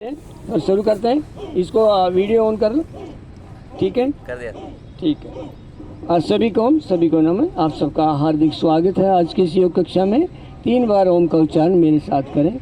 और शुरू करते हैं। इसको वीडियो ऑन कर लो। ठीक है, कर दिया। ठीक है। आज सभी को नमन। आप सबका हार्दिक स्वागत है। आज की इस योग कक्षा में 3 बार ओम का उच्चारण मेरे साथ करें।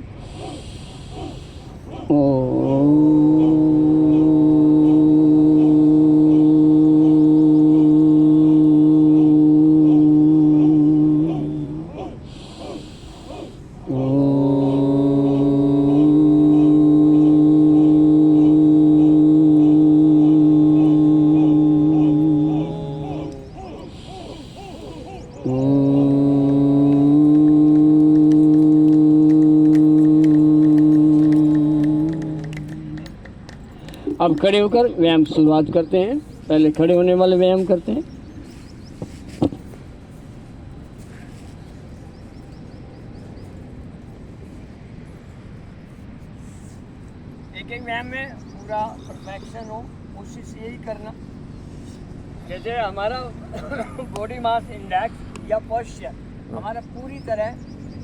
अब खड़े होकर व्यायाम शुरुआत करते हैं। पहले खड़े होने वाले व्यायाम करते हैं। एक एक व्यायाम में पूरा परफेक्शन हो, कोशिश यही करना। जैसे हमारा बॉडी मास इंडेक्स या पोस्चर हमारा पूरी तरह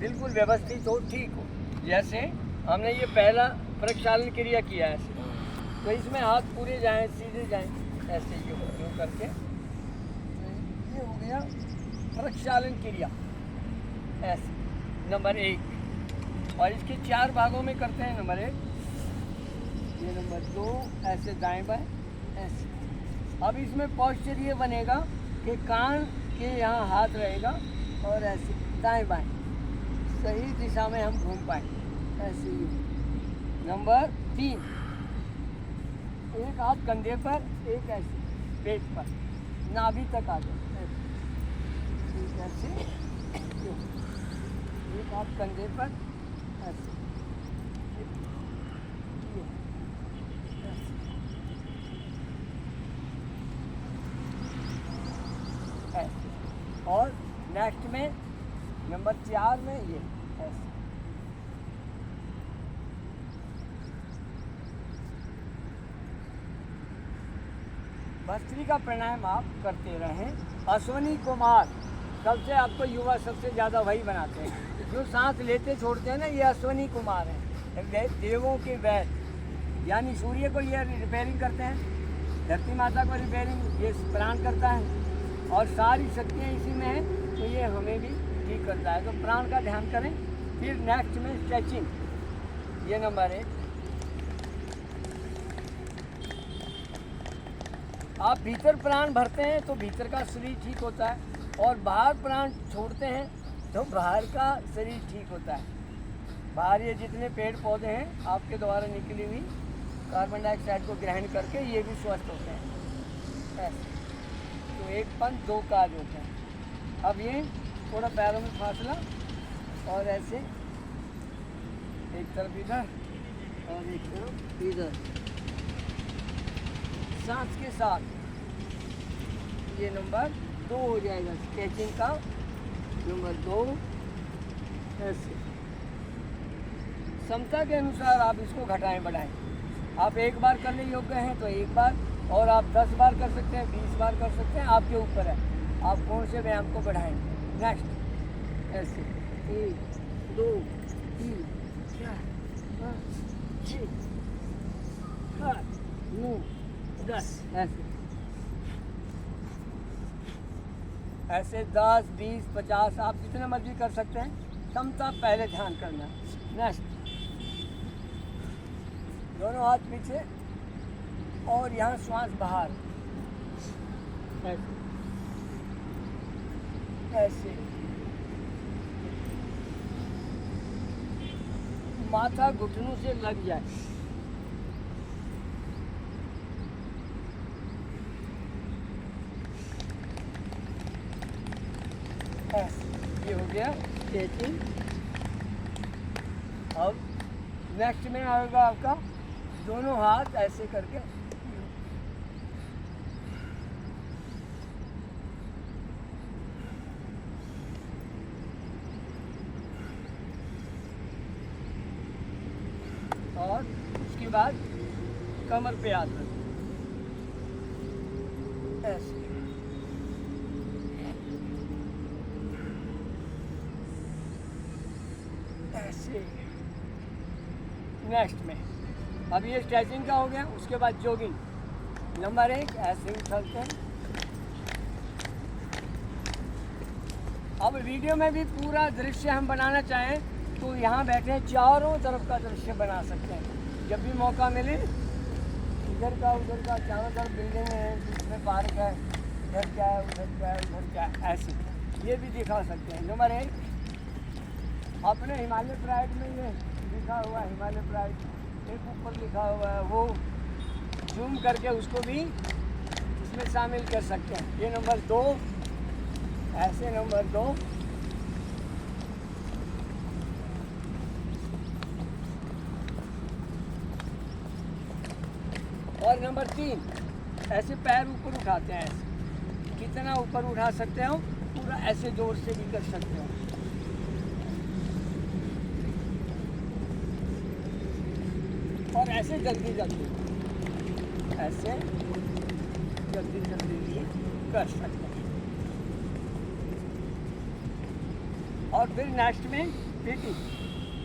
बिल्कुल व्यवस्थित हो, ठीक हो। जैसे हमने ये पहला प्रक्षालन क्रिया किया है, तो इसमें हाथ पूरे जाएं, सीधे जाएं, ऐसे यूँ करके। तो ये हो गया प्रक्षालन क्रिया, ऐसे नंबर 1। और इसके 4 भागों में करते हैं। नंबर 1, ये नंबर 2, ऐसे दाएं बाएं ऐसे। अब इसमें पोस्चर ये बनेगा कि कान के यहाँ हाथ रहेगा और ऐसे दाएं बाएं सही दिशा में हम घूम पाएँ, ऐसे ही। नंबर 3, एक हाथ कंधे पर, एक ऐसे पेट पर, नाभि तक आ जाए, ऐसे। एक हाथ कंधे पर, ऐसे, ऐसे। और नेक्स्ट में नंबर 4 में ये ऐसे। भस्त्रिका प्राणायाम आप करते रहें। अश्वनी कुमार सबसे आपको युवा सबसे ज़्यादा वही बनाते हैं। जो सांस लेते छोड़ते हैं ना, ये अश्वनी कुमार हैं। देवों के वैद्य, यानी सूर्य को ये रिपेयरिंग करते हैं, धरती माता को रिपेयरिंग ये प्राण करता है, और सारी शक्तियाँ इसी में हैं, तो ये हमें भी ठीक करता है। तो प्राण का ध्यान करें। फिर नेक्स्ट में स्ट्रेचिंग, ये नंबर 1। आप भीतर प्राण भरते हैं तो भीतर का शरीर ठीक होता है, और बाहर प्राण छोड़ते हैं तो बाहर का शरीर ठीक होता है। बाहर ये जितने पेड़ पौधे हैं आपके द्वारा निकली हुई कार्बन डाइऑक्साइड को ग्रहण करके ये भी स्वस्थ होते हैं, ऐसे। तो 1 पंथ 2 काज होते हैं। अब ये थोड़ा पैरों में फासला, और ऐसे एक तरफ इधर और एक तरफ इधर, सांस के साथ। ये नंबर 2 हो जाएगा स्ट्रेचिंग का। नंबर 2 ऐसे। क्षमता के अनुसार आप इसको घटाएं बढ़ाएं। आप 1 बार करने योग्य हैं तो 1 बार, और आप 10 बार कर सकते हैं, 20 बार कर सकते हैं, आपके ऊपर है आप कौन से व्यायाम को बढ़ाएंगे। नेक्स्ट ऐसे 1 2 3 4 5 6 7 9 10 ऐसे। ऐसे 10 20 50 आप जितने मर्जी कर सकते हैं। क्षमता पहले ध्यान करना। नेक्स्ट, दोनों हाथ पीछे और यहाँ श्वास बाहर, ऐसे ऐसे। माथा घुटनों से लग जाए, ये हो गया स्ट्रेचिंग। अब नेक्स्ट में आएगा आपका दोनों हाथ ऐसे करके, और उसके बाद कमर पे हाथ रखो, ऐसे। ऐसे। नेक्स्ट में अब ये स्ट्रेचिंग का हो गया, उसके बाद जॉगिंग। नंबर 1 ऐसे ही चलते हैं। अब वीडियो में भी पूरा दृश्य हम बनाना चाहें तो यहाँ बैठे चारों तरफ का दृश्य बना सकते हैं जब भी मौका मिले। इधर का उधर का चारों तरफ बिल्डिंग है, बीच में पार्क है, इधर क्या है उधर क्या है उधर क्या है, ऐसे ये भी दिखा सकते हैं। नंबर 1 अपने हिमालय प्राइड में ये लिखा हुआ है, हिमालय प्राइड एक ऊपर लिखा हुआ है, वो जूम करके उसको भी इसमें शामिल कर सकते हैं। ये नंबर 2 ऐसे। नंबर 2 और नंबर 3 ऐसे पैर ऊपर उठाते हैं। ऐसे कितना ऊपर उठा सकते हो, पूरा ऐसे जोर से भी कर सकते हो। और ऐसे जल्दी जल्दी, ऐसे जल्दी जल्दी भी कर सकते हैं। और फिर नेक्स्ट में पीटी,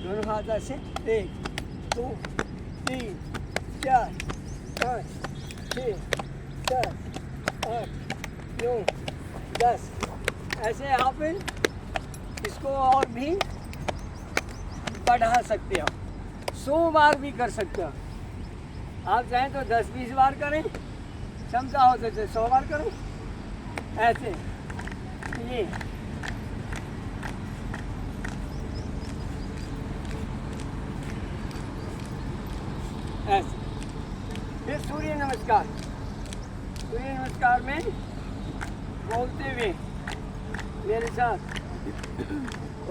दोनों हाथ ऐसे 1 2 3 4 5 6 7 8 9 10 ऐसे आप इसको और भी बढ़ा सकते हो। 100 बार भी कर सकते हो। आप चाहें तो 10-20 बार करें, क्षमता हो तो 100 बार करें। ऐसे ये ऐसे। फिर सूर्य नमस्कार। सूर्य नमस्कार में बोलते हुए मेरे साथ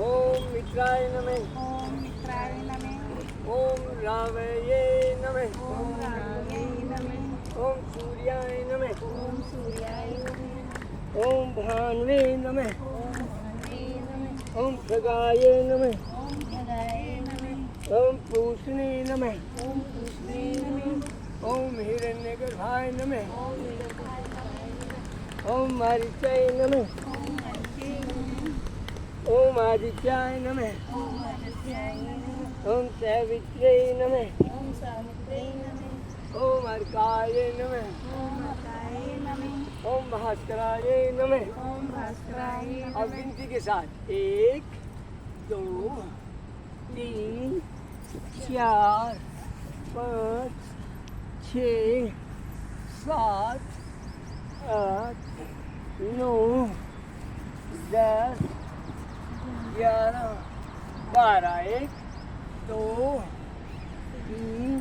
ओम मित्राय नमः, ओम मित्राय नमः, ओम रावये नमः, ओम रावये नमः, ओम सूर्याय नमः, ओम सूर्याय नमः, ओम भान्वे नमः, ओम भानुवे नमः, ओम खगाय नमः, ओम खगाय नमः, ओम पूषणे नमः, ओम कृष्णे नमः, ओम हिरण्यगर्भाय नमः, ओम नीलकंठाय नमः, ओम मारीचाय नमः, ओम हर्षे नमः, ओम आदित्याय नमः, ओम आदित्याय नमः, ओम सवित्रे नमः, ओम सावित्रे नमः, ओम अर्काय नमः, ओम अकाय नमः, ओम भास्कराय नमः। ओम भास्कराय अब नमः, गिनती के साथ 1 2 3 4 5 6 7 8 9 10 11 12 1 2 3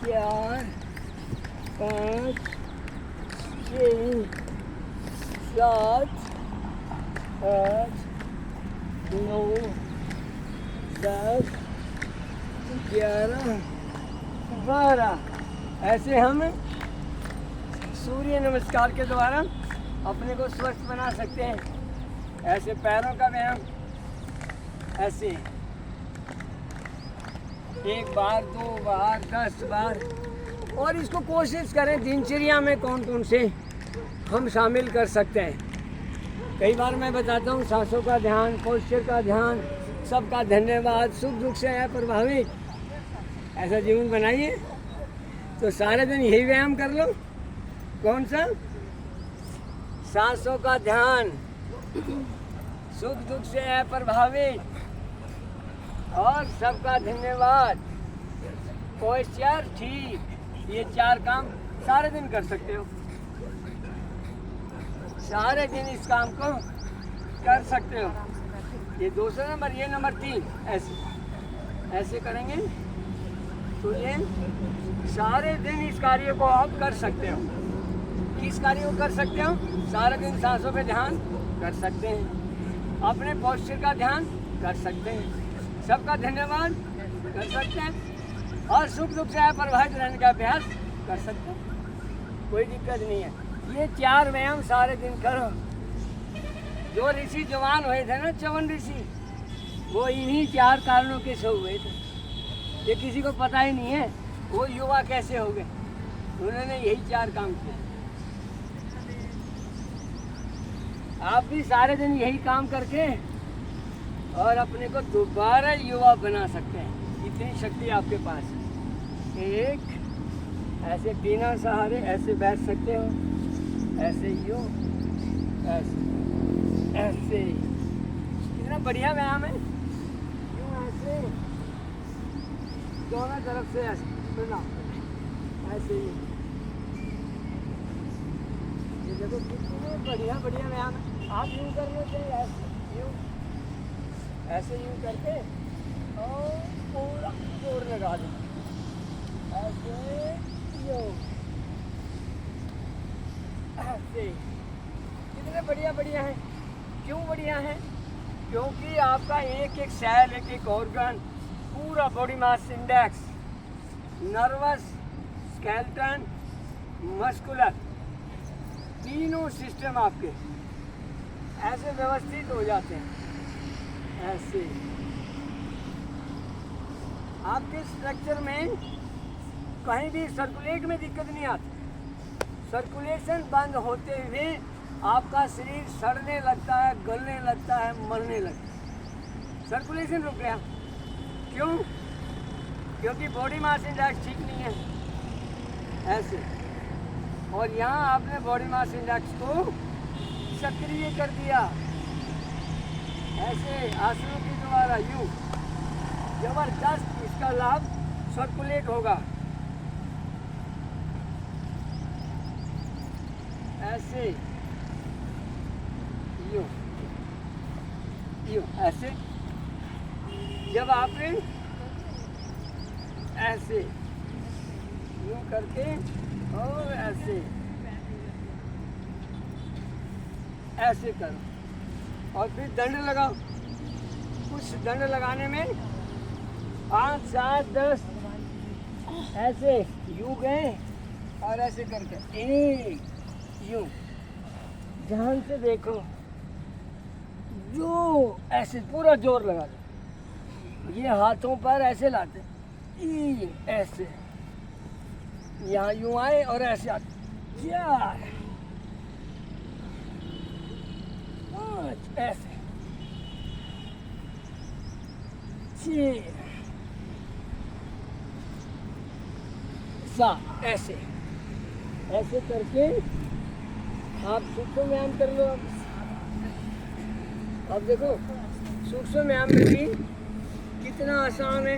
4 5 6 7 8 9 10 11 12 ऐसे हम सूर्य नमस्कार के द्वारा अपने को स्वस्थ बना सकते हैं। ऐसे पैरों का व्यायाम, ऐसे 1 बार 2 बार 10 बार। और इसको कोशिश करें दिनचर्या में कौन कौन से हम शामिल कर सकते हैं। कई बार मैं बताता हूँ सांसों का ध्यान, पोस्चर का ध्यान, सबका धन्यवाद, सुख दुख से है प्रभावित, ऐसा जीवन बनाइए। तो सारे दिन यही व्यायाम कर लो। कौन सा? सांसों का ध्यान, सुख दुख से है प्रभावित, और सबका धन्यवाद, पोस्चर ठीक। ये 4 काम सारे दिन कर सकते हो। सारे दिन इस काम को कर सकते हो। ये दूसरा नंबर, ये नंबर 3 ऐसे ऐसे करेंगे तो ये सारे दिन इस कार्य को आप कर सकते हो। किस कार्य को कर सकते हो? सारे दिन सांसों पे ध्यान कर सकते हैं, अपने पोस्चर का ध्यान कर सकते हैं, सबका धन्यवाद कर सकते हैं, और सुख दुख से प्रभावित रहने का अभ्यास कर सकते हैं। कोई दिक्कत नहीं है। ये 4 व्यायाम सारे दिन करो। जो ऋषि जवान हुए थे ना, चवन ऋषि, वो इन्हीं 4 कारणों के से हुए थे। ये किसी को पता ही नहीं है वो युवा कैसे हो गए। उन्होंने यही 4 काम किए। आप भी सारे दिन यही काम करके और अपने को दोबारा युवा बना सकते हैं। इतनी शक्ति आपके पास है। एक, ऐसे बिना सहारे ऐसे बैठ सकते हो, ऐसे यूं, ऐसे ऐसे। कितना बढ़िया व्यायाम है। यूं ऐसे दोनों तरफ से ऐसे बिना, ऐसे ही। ये देखो कितने बढ़िया बढ़िया व्यायाम है। आप यूं कर लो चाहिए, ऐसे यूं, ऐसे यूं करके और पूरा जोर लगा दो, ऐसे यूं, ऐसे। कितने बढ़िया बढ़िया हैं। क्यों बढ़िया हैं? क्योंकि आपका एक एक सेल, एक एक ऑर्गन, पूरा body mass index, nervous, skeleton, muscular, तीनों सिस्टम आपके ऐसे व्यवस्थित हो जाते हैं। ऐसे आपके स्ट्रक्चर में कहीं भी सर्कुलेट में दिक्कत नहीं आती। सर्कुलेशन बंद होते हुए आपका शरीर सड़ने लगता है, गलने लगता है, मरने लगता है। सर्कुलेशन रुक गया। क्यों? क्योंकि बॉडी मास इंडेक्स ठीक नहीं है। ऐसे, और यहाँ आपने बॉडी मास इंडेक्स को सक्रिय कर दिया, ऐसे आसनों के द्वारा यूं, जबरदस्त इसका लाभ सर्कुलेट होगा। ऐसे यूं यूं, ऐसे। जब आपने ऐसे यूं करके और ऐसे ऐसे करो, और फिर दंड लगाओ। कुछ दंड लगाने में 5, 7, 10 ऐसे यूं गए और ऐसे करके एक यूं, ध्यान से देखो, जो ऐसे पूरा जोर लगा दो। ये हाथों पर ऐसे लाते, ऐसे यहाँ यूं आए और ऐसे आते, 4, 5 ऐसे, 6, 7 ऐसे ऐसे करके आप सूक्ष्म व्यायाम कर लो। अब देखो सूक्ष्म व्यायाम में भी कितना आसान है।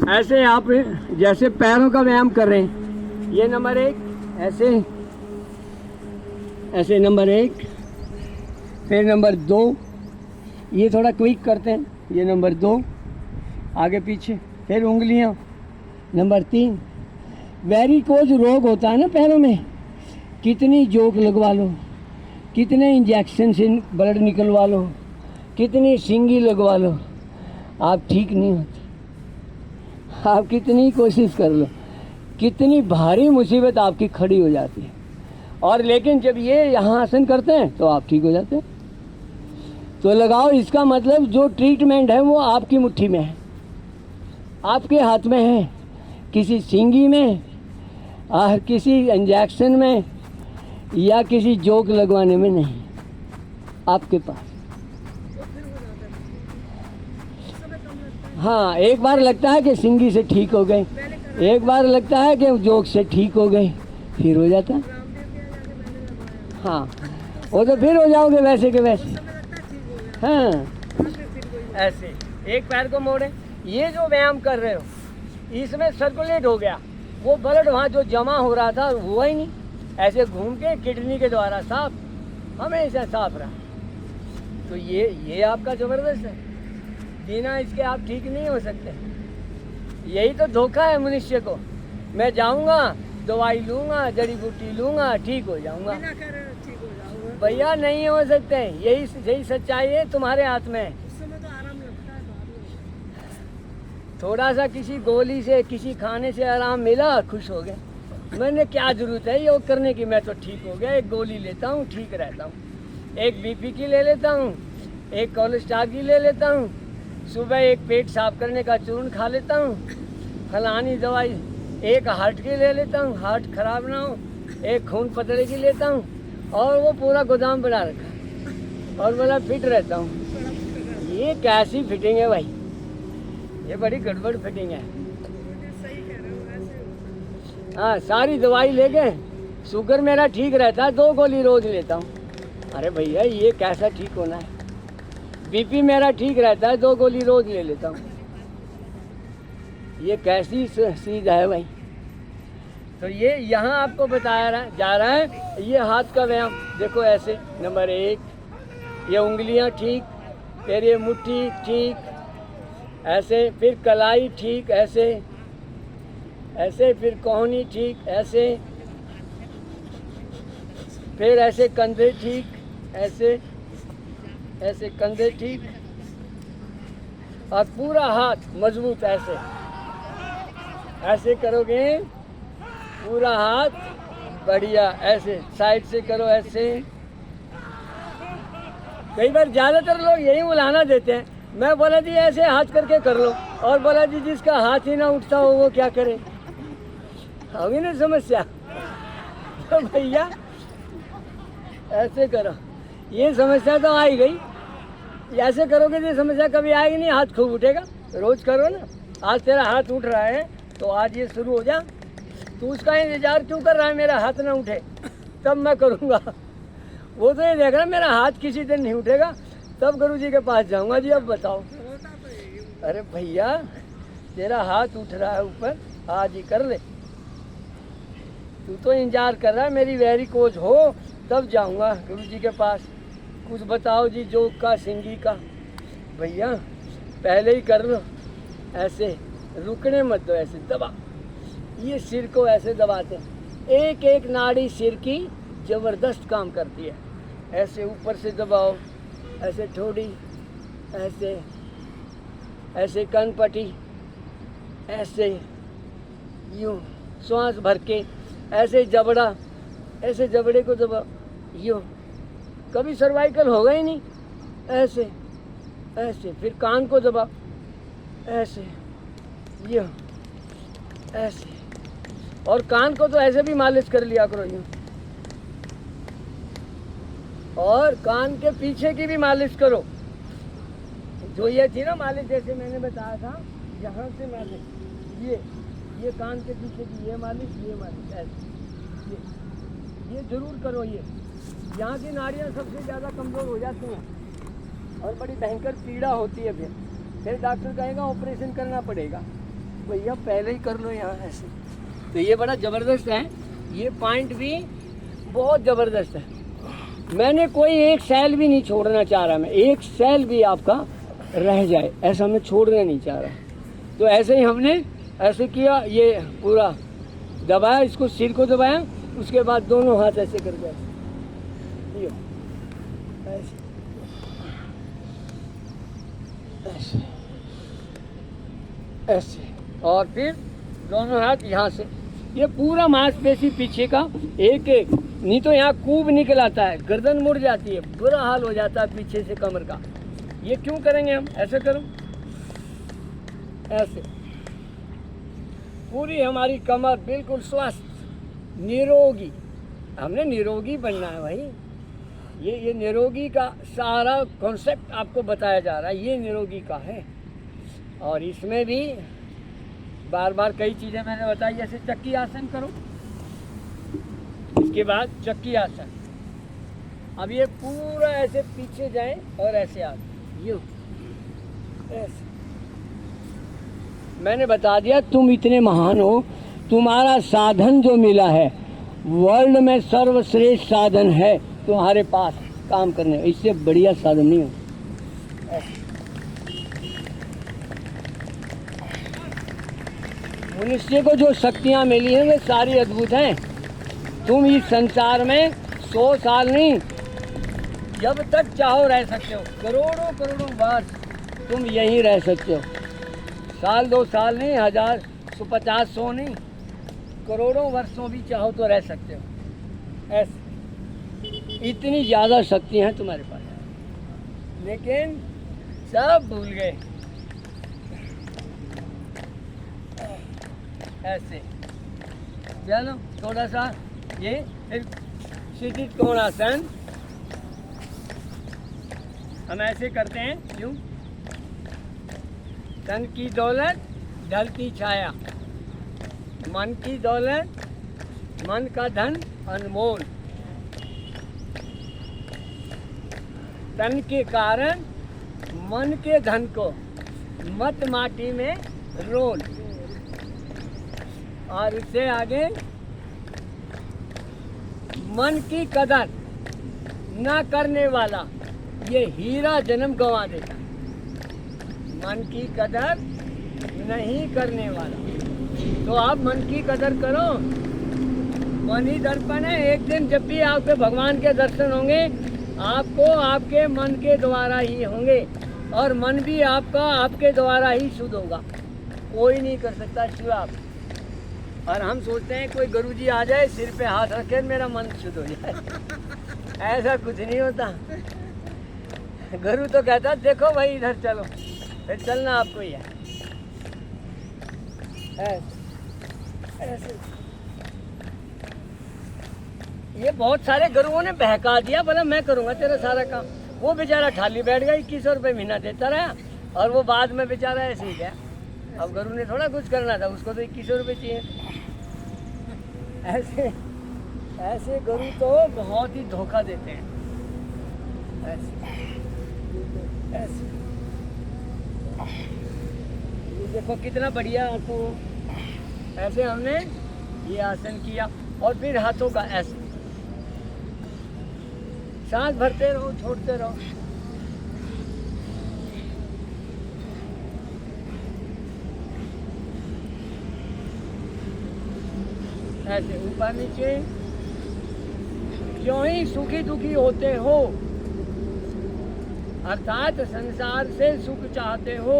ऐसे आप जैसे पैरों का व्यायाम कर रहे हैं, ये नंबर 1, ऐसे ऐसे नंबर 1, फिर नंबर 2, ये थोड़ा क्विक करते हैं, ये नंबर 2, आगे पीछे, फिर उंगलियां, नंबर 3। वेरिकोज रोग होता है ना पैरों में, कितनी जोक लगवा लो, कितने इंजेक्शन से ब्लड निकलवा लो, कितनी सिंगी लगवा लो, आप ठीक नहीं होते। आप कितनी कोशिश कर लो, कितनी भारी मुसीबत आपकी खड़ी हो जाती है। और लेकिन जब ये यहाँ आसन करते हैं तो आप ठीक हो जाते हैं। तो लगाओ, इसका मतलब जो ट्रीटमेंट है वो आपकी मुट्ठी में है, आपके हाथ में है। किसी सिंगी में और किसी इंजेक्शन में या किसी जोक लगवाने में नहीं, आपके पास। हाँ, एक बार लगता है कि सिंगी से ठीक हो गए, एक बार लगता है कि जोक से ठीक हो गए, फिर हो जाता है। हाँ, वो तो फिर हो जाओगे वैसे के वैसे। हाँ, ऐसे एक पैर को मोड़े, ये जो व्यायाम कर रहे हो इसमें सर्कुलेट हो गया, वो ब्लड वहाँ जो जमा हो रहा था हुआ ही नहीं, ऐसे घूम के किडनी के द्वारा साफ, हमेशा साफ रहा। तो ये आपका ज़बरदस्त है, बिना इसके आप ठीक नहीं हो सकते। यही तो धोखा है मनुष्य को। मैं जाऊंगा, दवाई लूंगा, जड़ी बूटी लूंगा, ठीक हो जाऊंगा। भैया नहीं हो सकते। यही सच्चाई है, तुम्हारे हाथ में है। थोड़ा सा किसी गोली से, किसी खाने से आराम मिला, खुश हो गए। मैंने क्या जरूरत है योग करने की, मैं तो ठीक हो गया। एक गोली लेता हूँ, ठीक रहता हूँ। एक बीपी की ले लेता हूँ, एक कोलेस्ट्रॉल की ले लेता हूँ, सुबह एक पेट साफ करने का चूर्ण खा लेता हूँ, फलानी दवाई, एक हार्ट की ले लेता हूँ, हार्ट खराब ना हो, एक खून पतले की लेता हूँ, और वो पूरा गोदाम बना रखा, और बोला फिट रहता हूँ। ये कैसी फिटिंग है भाई? ये बड़ी गड़बड़ फिटिंग है। हाँ, सारी दवाई लेके शुगर मेरा ठीक रहता है, 2 गोली रोज लेता हूँ। अरे भैया ये कैसा ठीक होना है? बीपी मेरा ठीक रहता है, 2 गोली रोज ले लेता हूँ। ये कैसी चीज है भाई? तो ये यहाँ आपको बताया जा रहा है, ये हाथ का व्यायाम देखो ऐसे, नंबर 1 ये उंगलियाँ ठीक, फिर ये मुट्ठी ठीक ऐसे, फिर कलाई ठीक ऐसे ऐसे, फिर कोहनी ठीक ऐसे, फिर ऐसे कंधे ठीक ऐसे ऐसे, कंधे ठीक, और पूरा हाथ मजबूत ऐसे ऐसे करोगे, पूरा हाथ बढ़िया ऐसे, साइड से करो ऐसे। कई बार ज़्यादातर लोग यही बुलाना देते हैं, मैं बोला जी ऐसे हाथ करके कर लो, और बोला जी जिसका हाथ ही ना उठता हो वो क्या करे? होगी ना समस्या? तो भैया ऐसे करो, ये समस्या तो आ ही गई। ऐसे करोगे तो समस्या कभी आएगी नहीं, हाथ खूब उठेगा। रोज करो ना। आज तेरा हाथ उठ रहा है तो आज ये शुरू हो जा। तू उसका इंतजार क्यों कर रहा है मेरा हाथ ना उठे, तब मैं करूँगा? वो तो ये देख रहा मेरा हाथ किसी दिन नहीं उठेगा, तब गुरु जी के पास जाऊँगा। जी अब बताओ। अरे भैया तेरा हाथ उठ रहा है ऊपर, आज ही कर ले। तू तो इंतजार कर रहा है मेरी वेरिकोज हो तब जाऊँगा गुरु जी के पास। कुछ बताओ जी, जोग का, सिंगी का। भैया पहले ही कर लो ऐसे, रुकने मत दो, ऐसे दबा। ये सिर को ऐसे दबाते हैं, एक एक नाड़ी सिर की ज़बरदस्त काम करती है। ऐसे ऊपर से दबाओ, ऐसे ठोड़ी, ऐसे ऐसे कनपटी, ऐसे यूँ श्वास भर के, ऐसे जबड़ा, ऐसे जबड़े को दबाओ यूँ। कभी सर्वाइकल होगा ही नहीं। ऐसे ऐसे, फिर कान को दबाओ ऐसे यूँ ऐसे, और कान को तो ऐसे भी मालिश कर लिया करो यूँ, और कान के पीछे की भी मालिश करो। जो ये थी ना मालिश, जैसे मैंने बताया था, यहाँ से मालिश, ये कान के पीछे की ये मालिश ऐसे, ये जरूर करो। ये यहाँ की नाड़ियाँ सबसे ज़्यादा कमज़ोर हो जाती हैं और बड़ी भयंकर पीड़ा होती है। फिर डॉक्टर कहेगा ऑपरेशन करना पड़ेगा। भैया पहले ही कर लो यहाँ ऐसे। तो ये बड़ा ज़बरदस्त है, ये पॉइंट भी बहुत ज़बरदस्त है। मैंने कोई एक सेल भी नहीं छोड़ना चाह रहा, मैं एक सेल भी आपका रह जाए ऐसा मैं छोड़ना नहीं चाह रहा। तो ऐसे ही हमने ऐसे किया, ये पूरा दबाया, इसको सिर को दबाया, उसके बाद दोनों हाथ ऐसे कर दिया ऐसे ऐसे ऐसे, और फिर दोनों हाथ यहाँ से। ये पूरा मांसपेशी पीछे का एक एक, नहीं तो यहाँ कूब निकल आता है, गर्दन मुड़ जाती है, बुरा हाल हो जाता है पीछे से कमर का। ये क्यों करेंगे हम? ऐसे करो, ऐसे। पूरी हमारी कमर बिल्कुल स्वस्थ, निरोगी। हमने निरोगी बनना है भाई। ये निरोगी का सारा कॉन्सेप्ट आपको बताया जा रहा है, ये निरोगी का है। और इसमें भी बार बार कई चीज़ें मैंने बताई, जैसे चक्की आसन करो, इसके बाद चक्की आसन। अब ये पूरा ऐसे पीछे जाए और ऐसे आ यूँ ऐसे। मैंने बता दिया तुम इतने महान हो, तुम्हारा साधन जो मिला है वर्ल्ड में सर्वश्रेष्ठ साधन है तुम्हारे पास काम करने, इससे बढ़िया साधन नहीं हो। मनुष्य को जो शक्तियाँ मिली हैं वे सारी अद्भुत हैं। तुम इस संसार में 100 साल नहीं, जब तक चाहो रह सकते हो, करोड़ों करोड़ों वर्ष तुम यहीं रह सकते हो। साल 2 साल नहीं, 1000 150 100 नहीं, करोड़ों वर्षों भी चाहो तो रह सकते हो। ऐसे इतनी ज़्यादा शक्ति हैं तुम्हारे पास, लेकिन सब भूल गए। ऐसे चलो थोड़ा सा ये, फिर क्षितिज कोणासन हम ऐसे करते हैं। क्यों? तन की दौलत ढलती छाया, मन की दौलत मन का धन अनमोल, तन के कारण मन के धन को मत माटी में रोल। और इससे आगे मन की कदर ना करने वाला ये हीरा जन्म गंवा देता। मन की कदर नहीं करने वाला, तो आप मन की कदर करो। मन ही दर्पण है। एक दिन जब भी आपके भगवान के दर्शन होंगे, आपको आपके मन के द्वारा ही होंगे, और मन भी आपका आपके द्वारा ही शुद्ध होगा। कोई नहीं कर सकता शिव आप। और हम सोचते हैं कोई गुरुजी आ जाए, सिर पे हाथ रखे, मेरा मन शुद्ध हो जाए। ऐसा कुछ नहीं होता। गुरु तो कहता देखो भाई इधर चलो, फिर चलना आपको ही है। ऐसे ये बहुत सारे गुरुओं ने बहका दिया, बोला मैं करूँगा तेरा सारा काम। वो बेचारा ठाली बैठ गया, 2100 रुपये महीना देता रहा, और वो बाद में बेचारा ऐसे ही गया। अब गुरु ने थोड़ा कुछ करना था, उसको तो 2100 रुपये चाहिए। ऐसे ऐसे गुरु तो बहुत ही धोखा देते हैं। ऐसे ऐसे ये देखो कितना बढ़िया आपको। ऐसे हमने ये आसन किया, और फिर हाथों का ऐसे सांस भरते रहो, छोड़ते रहो। ऐसे ऊपर नीचे। क्यों ही सुखी दुखी होते हो, अर्थात संसार से सुख चाहते हो,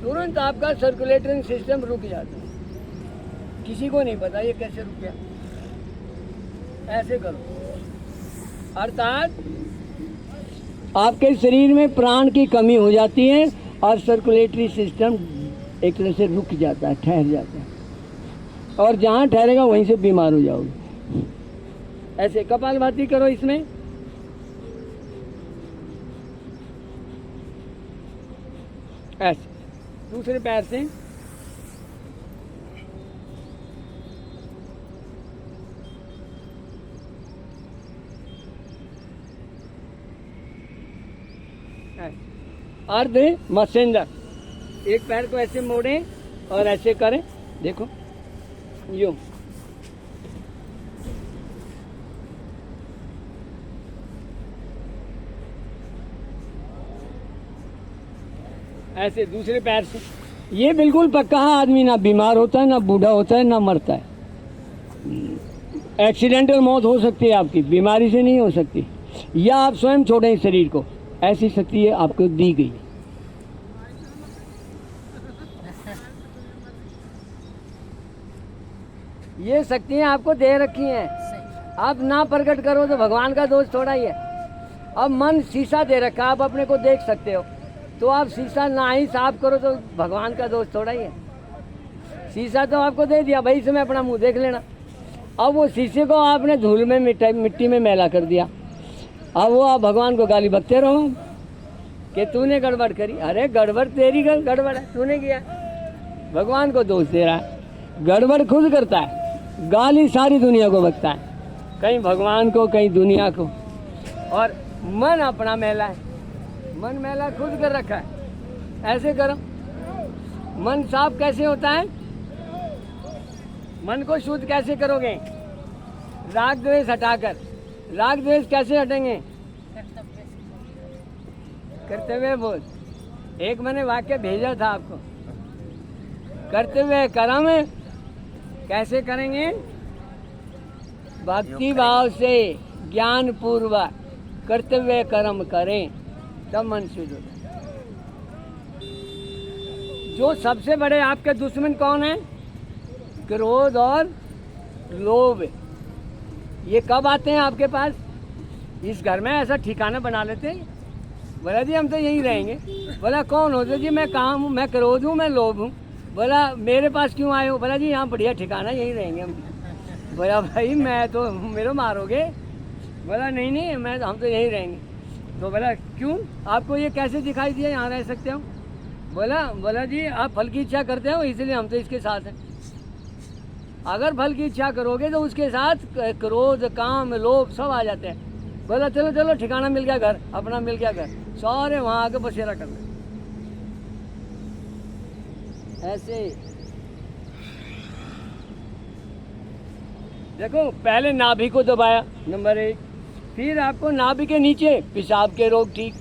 तुरंत आपका सर्कुलेटिंग सिस्टम रुक जाता है। किसी को नहीं पता ये कैसे रुक गया। ऐसे करो, अर्थात आपके शरीर में प्राण की कमी हो जाती है, और सर्कुलेटरी सिस्टम एक तरह से रुक जाता है, ठहर जाता है, और जहाँ ठहरेगा वहीं से बीमार हो जाओगे। ऐसे कपालभाति करो इसमें। ऐसे दूसरे पैर से अर्ध मसेंजर। एक पैर को ऐसे मोड़ें और ऐसे करें, देखो यूं। ऐसे दूसरे पैर से। ये बिल्कुल पक्का है, आदमी ना बीमार होता है, ना बूढ़ा होता है, ना मरता है। एक्सीडेंटल मौत हो सकती है आपकी, बीमारी से नहीं हो सकती। या आप स्वयं छोड़ें शरीर को, ऐसी शक्ति है आपको दी गई। ये शक्तियाँ आपको दे रखी हैं। आप ना प्रकट करो तो भगवान का दोष थोड़ा ही है। अब मन शीशा दे रखा, आप अपने को देख सकते हो, तो आप शीशा ना ही साफ करो तो भगवान का दोष थोड़ा ही है। शीशा तो आपको दे दिया, भाई इसमें अपना मुंह देख लेना। अब वो शीशे को आपने धूल में मिट्टी में मैला कर दिया। अब वो आप भगवान को गाली बकते रहो कि तूने गड़बड़ करी। अरे गड़बड़ तेरी गड़बड़ है, तूने किया। भगवान को दोष दे रहा है। गड़बड़ खुद करता है, गाली सारी दुनिया को बकता है, कहीं भगवान को कहीं दुनिया को। और मन अपना मैला है, मन मैला खुद कर रखा है। ऐसे करो। मन साफ कैसे होता है? मन को शुद्ध कैसे करोगे? राग द्वेष हटाकर। राग द्वेष कैसे हटेंगे? कर्तव्य बोध। एक मैंने वाक्य भेजा था आपको, कर्तव्य कर्म कैसे करेंगे? भक्ति भाव से ज्ञान पूर्वक कर्तव्य कर्म करें, तब मन शुद्ध होता है। जो सबसे बड़े आपके दुश्मन कौन है? क्रोध और लोभ। ये कब आते हैं आपके पास? इस घर में ऐसा ठिकाना बना लेते हैं, बोला जी हम तो यहीं रहेंगे। बोला कौन हो? तो जी मैं कहाँ हूँ, मैं क्रोध हूँ, मैं लोभ हूँ। बोला मेरे पास क्यों आए हो? बोला जी यहाँ बढ़िया ठिकाना, यहीं रहेंगे हम। बोला भाई मैं तो मेरे मारोगे? बोला नहीं नहीं हम तो यहीं रहेंगे। तो बोला क्यों? आपको ये कैसे दिखाई दिया यहाँ रह सकते हो? बोला जी आप फल की इच्छा करते हो इसलिए हम तो इसके साथ हैं। अगर फल की इच्छा करोगे तो उसके साथ क्रोध काम लोभ सब आ जाते हैं। बोला चलो चलो ठिकाना मिल गया घर, अपना मिल गया घर, सारे वहाँ आके बसेरा करना। ऐसे देखो, पहले नाभि को दबाया नंबर 1, फिर आपको नाभि के नीचे पेशाब के रोग ठीक,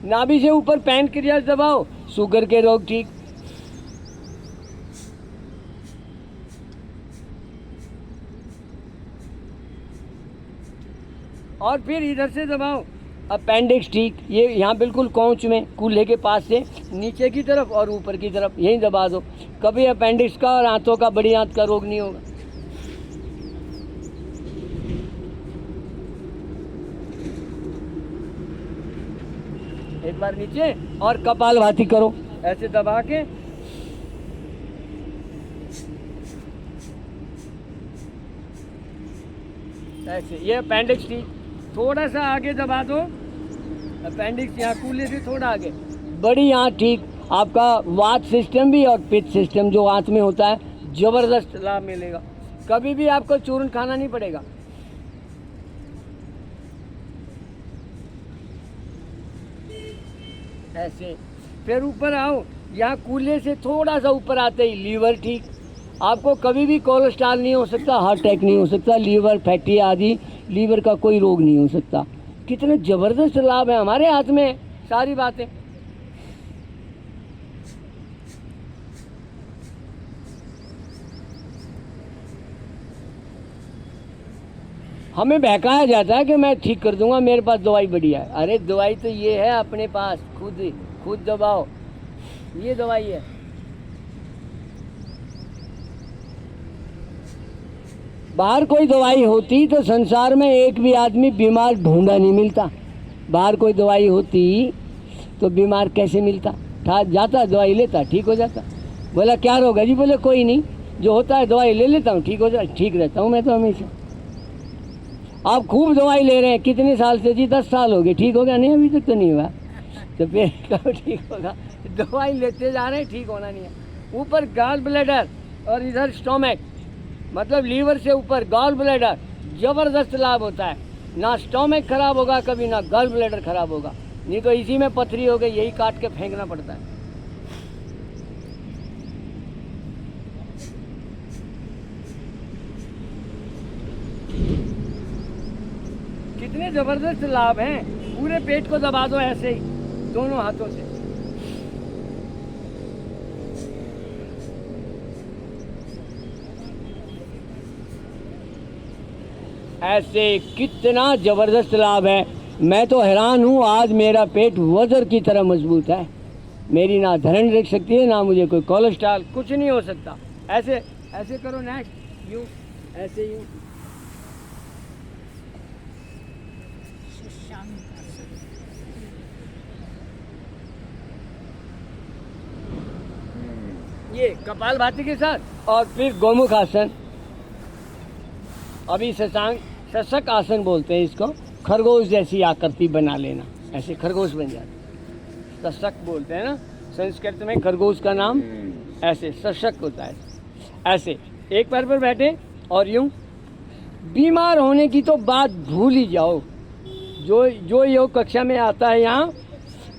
नाभि से ऊपर पैनक्रियाज दबाओ, शुगर के रोग ठीक, और फिर इधर से दबाओ अपेंडिक्स ठीक। ये यहाँ बिल्कुल कौच में कूल्हे के पास से नीचे की तरफ और ऊपर की तरफ यहीं दबा दो, कभी अपेंडिक्स का और आंतों का, बड़ी आंत का रोग नहीं होगा। एक बार नीचे और कपालभाति करो ऐसे दबा के, ऐसे। ये अपेंडिक्स ठीक, थोड़ा सा आगे दबा दो, अपेंडिक्स यहाँ कूल्हे से थोड़ा आगे, बड़ी आंत ठीक। आपका वात सिस्टम भी और पित्त सिस्टम जो आंत में होता है जबरदस्त लाभ मिलेगा, कभी भी आपको चूर्ण खाना नहीं पड़ेगा। ऐसे फिर ऊपर आओ, यहाँ कूल्हे से थोड़ा सा ऊपर आते ही लीवर ठीक। आपको कभी भी कोलेस्ट्रॉल नहीं हो सकता, हार्ट अटैक नहीं हो सकता, लीवर फैटी आदि लीवर का कोई रोग नहीं हो सकता। कितने जबरदस्त लाभ है हमारे हाथ में सारी बातें। हमें बहकाया जाता है कि मैं ठीक कर दूंगा, मेरे पास दवाई बढ़िया है। अरे दवाई तो ये है अपने पास, खुद दबाओ, ये दवाई है। बाहर कोई दवाई होती तो संसार में एक भी आदमी बीमार ढूंढा नहीं मिलता। बाहर कोई दवाई होती तो बीमार कैसे मिलता, था जाता दवाई लेता ठीक हो जाता। बोला क्या रोग है जी, बोले कोई नहीं, जो होता है दवाई ले लेता हूँ ठीक हो जाता, ठीक रहता हूँ मैं तो हमेशा। आप खूब दवाई ले रहे हैं कितने साल से जी, 10 साल हो गए, ठीक हो गया नहीं? अभी तक तो नहीं हुआ, तो फिर कब ठीक होगा? दवाई लेते जा रहे हैं, ठीक होना नहीं है। ऊपर गॉल ब्लैडर और इधर स्टोमक, मतलब लीवर से ऊपर गॉल ब्लैडर, जबरदस्त लाभ होता है। ना स्टोमक खराब होगा कभी, ना गॉल ब्लैडर खराब होगा, नहीं तो इसी में पथरी हो गई, यही काट के फेंकना पड़ता है। कितने जबरदस्त लाभ हैं। पूरे पेट को दबा दो ऐसे ही दोनों हाथों से। ऐसे कितना जबरदस्त लाभ है। मैं तो हैरान हूँ, आज मेरा पेट वज्र की तरह मजबूत है। मेरी ना धरण रख सकती है, ना मुझे कोई कोलेस्ट्रॉल, कुछ नहीं हो सकता। ऐसे ऐसे करो, नेक्स्ट यूं, ऐसे यूं। ये कपालभाति के साथ, और फिर गोमुख आसन। अभी शशक आसन बोलते हैं इसको, खरगोश जैसी आकृति बना लेना, ऐसे खरगोश बन जाता, शशक बोलते हैं ना संस्कृत में, खरगोश का नाम ऐसे शशक होता है। ऐसे एक पैर पर बैठे और यूं। बीमार होने की तो बात भूल ही जाओ। जो योग कक्षा में आता है यहाँ,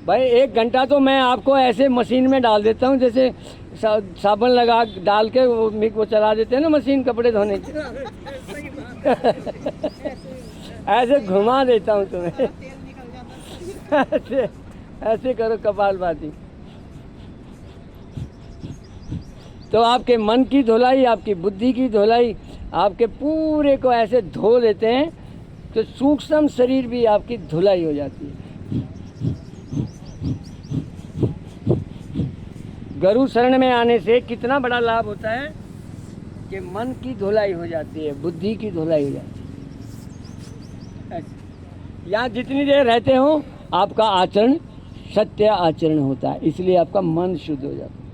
भाई 1 घंटा तो मैं आपको ऐसे मशीन में डाल देता हूँ, जैसे साबुन लगा डाल के वो चला देते हैं ना मशीन कपड़े धोने की ऐसे घुमा देता हूँ तुम्हें ऐसे करो कपालभाति। तो आपके मन की धुलाई, आपकी बुद्धि की धुलाई, आपके पूरे को ऐसे धो देते हैं, तो सूक्ष्म शरीर भी आपकी धुलाई हो जाती है। गुरु शरण में आने से कितना बड़ा लाभ होता है कि मन की धुलाई हो जाती है, बुद्धि की धुलाई हो जाती है। यहाँ जितनी देर रहते हो आपका आचरण सत्य आचरण होता है, इसलिए आपका मन शुद्ध हो जाता है।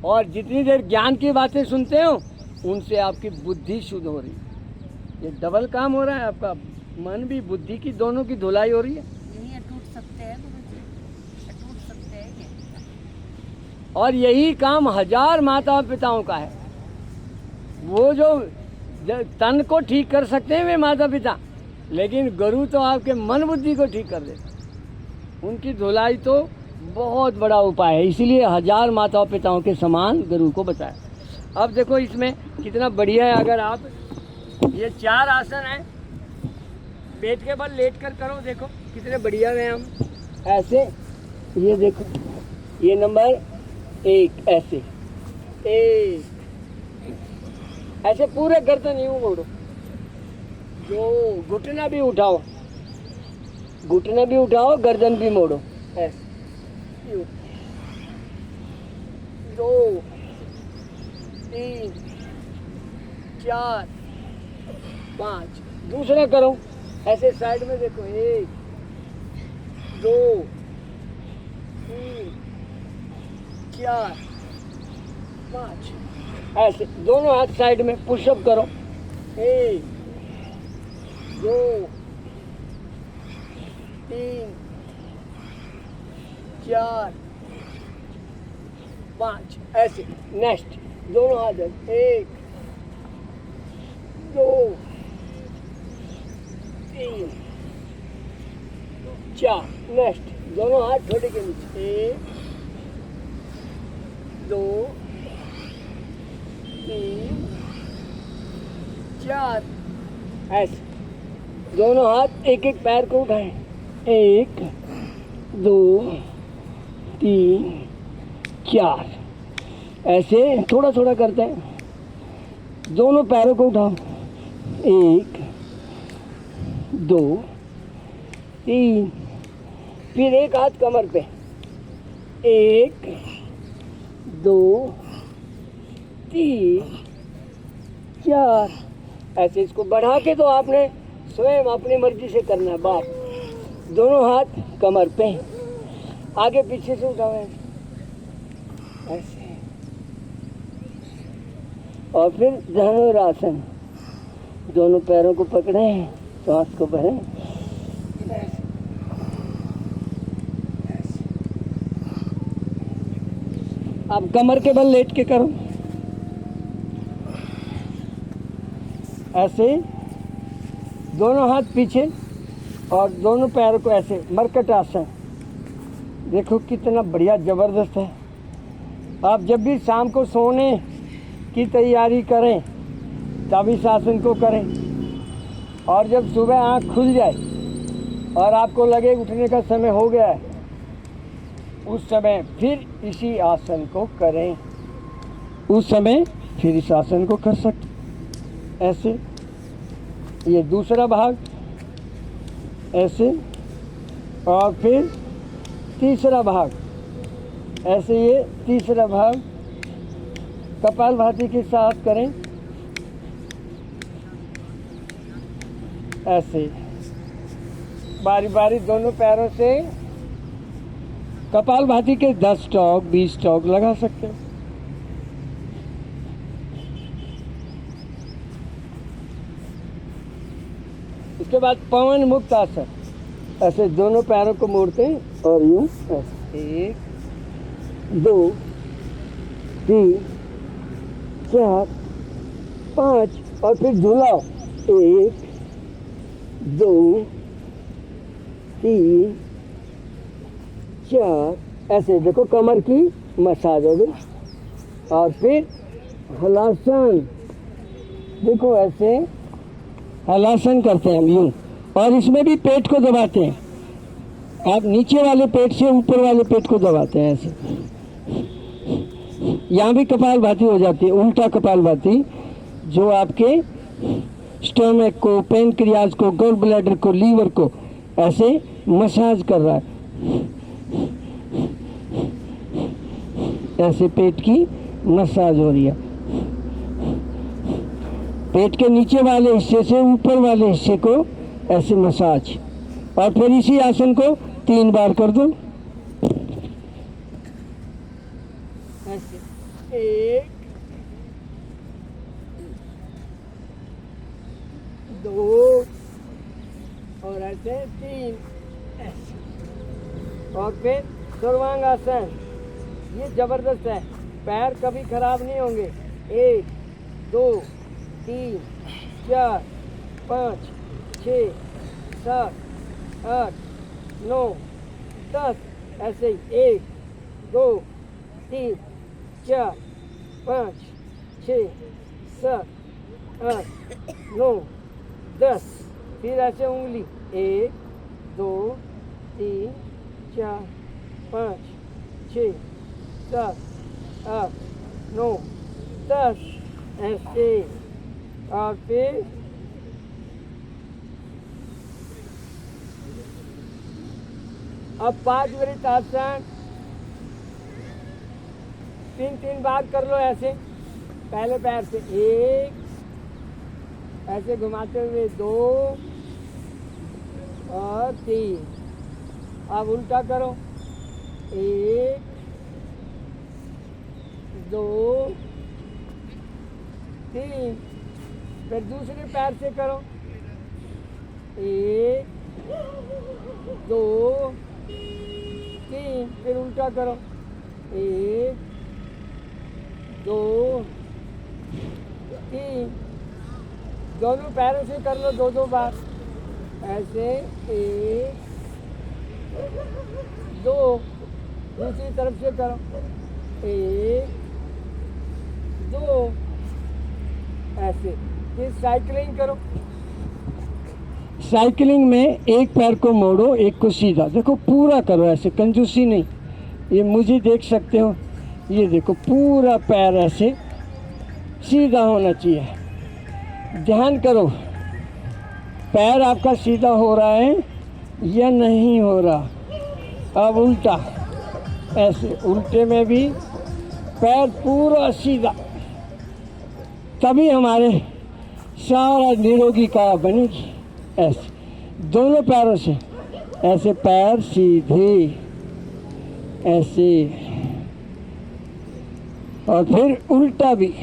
और जितनी देर ज्ञान की बातें सुनते हो उनसे आपकी बुद्धि शुद्ध हो रही है। ये डबल काम हो रहा है आपका, मन भी बुद्धि की दोनों की धुलाई हो रही है। यही अटूट सत्य है गुरुजी, अटूट सत्य है ये। और यही काम हजार माता पिताओं का है। वो जो तन को ठीक कर सकते हैं वे माता पिता, लेकिन गुरु तो आपके मन बुद्धि को ठीक कर देते। उनकी धुलाई तो बहुत बड़ा उपाय है, इसीलिए हजार माता पिताओं के समान गुरु को बताया। अब देखो इसमें कितना बढ़िया है। अगर आप ये 4 आसन हैं, पेट के बल लेट कर करो, देखो कितने बढ़िया व्यायाम। ऐसे ये देखो, ये नंबर 1 ऐसे, 1 ऐसे पूरे गर्दन यूं मोड़ो, जो घुटना भी उठाओ, घुटना भी उठाओ, गर्दन भी मोड़ो, ऐसे यूं। 2 3 4 5। दूसरा करो, ऐसे साइड में देखो, 1 2 3 4 5। ऐसे दोनों हाथ साइड में पुशअप करो, 1 2 3 4 5। ऐसे नेक्स्ट दोनों हाथ, 1 2 3 4। नेक्स्ट दोनों हाथ ठोड़ी के नीचे, 1 2 3 4। ऐसे दोनों हाथ एक एक पैर को उठाएं, 1 2 3 4। ऐसे थोड़ा थोड़ा करते हैं। दोनों पैरों को उठाओ, 1 2 3। फिर एक हाथ कमर पे, 1 2 3 4। ऐसे इसको बढ़ा के तो आपने स्वयं अपनी मर्जी से करना है। बात दोनों हाथ कमर पे, आगे पीछे से उठाओ ऐसे। और फिर धनुरासन, दोनों पैरों को पकड़े, सांस को भरें, आप कमर के बल लेट के करो, ऐसे दोनों हाथ पीछे और दोनों पैरों को ऐसे, मरकट आसन। देखो कितना बढ़िया जबरदस्त है। आप जब भी शाम को सोने की तैयारी करें तब इस आसन को करें, और जब सुबह आँख खुल जाए और आपको लगे उठने का समय हो गया है, उस समय फिर इसी आसन को करें। उस समय फिर इस आसन को कर सकते ऐसे। ये दूसरा भाग ऐसे, और फिर तीसरा भाग ऐसे। ये तीसरा भाग कपालभाति के साथ करें ऐसे, बारी बारी दोनों पैरों से कपालभाति के 10 स्टॉक 20 स्टॉक लगा सकते हो। इसके बाद पवन मुक्त आसन, ऐसे दोनों पैरों को मोड़ते हैं और यूं ऐसे, 1 2 3 4 5। और फिर झूलाओ, 1 2 3 4। ऐसे देखो कमर की मसाज हो गई। और फिर हलासन, देखो ऐसे हलासन करते हैं हम यूं, और इसमें भी पेट को दबाते हैं। आप नीचे वाले पेट से ऊपर वाले पेट को दबाते हैं ऐसे। यहाँ भी कपालभाति हो जाती है, उल्टा कपालभाति, जो आपके स्टोमक को, पेनक्रियाज को, गॉल ब्लैडर को, लीवर को ऐसे मसाज कर रहा है। ऐसे पेट की मसाज हो रही है, पेट के नीचे वाले हिस्से से ऊपर वाले हिस्से को ऐसे मसाज। और फिर इसी आसन को 3 बार कर दो ऐसे, 1 2 और ऐसे 3 ऐसे। और फिर सर्वांगासन, ये जबरदस्त है, पैर कभी खराब नहीं होंगे। 1 2 3 4 5 6 7 8 9 10 ऐसे ही 1 2 3 4 5 6 7 8 9 10। फिर ऐसे उंगली 1 2 3 4 5 6 7 8 9 10 ऐसे। और फिर अब 5 वृत्तासन 3 बार कर लो ऐसे। पहले पैर से 1 ऐसे घुमाते हुए 2 और 3। अब उल्टा करो 1 2 3। फिर दूसरे पैर से करो 1 2 3। फिर उल्टा करो 1 2 3। दोनों पैरों से कर लो 2 बार ऐसे 1 2। दूसरी तरफ से करो 1 2 ऐसे। फिर साइकिलिंग करो। साइकिलिंग में एक पैर को मोड़ो, एक को सीधा। देखो पूरा करो ऐसे, कंजूसी नहीं। ये मुझे देख सकते हो, ये देखो पूरा पैर ऐसे सीधा होना चाहिए। ध्यान करो पैर आपका सीधा हो रहा है या नहीं हो रहा। अब उल्टा ऐसे, उल्टे में भी पैर पूरा सीधा, तभी हमारे सारा निरोगी काया बनेगी। ऐसे दोनों पैरों से ऐसे, पैर सीधे ऐसे। और फिर उल्टा भी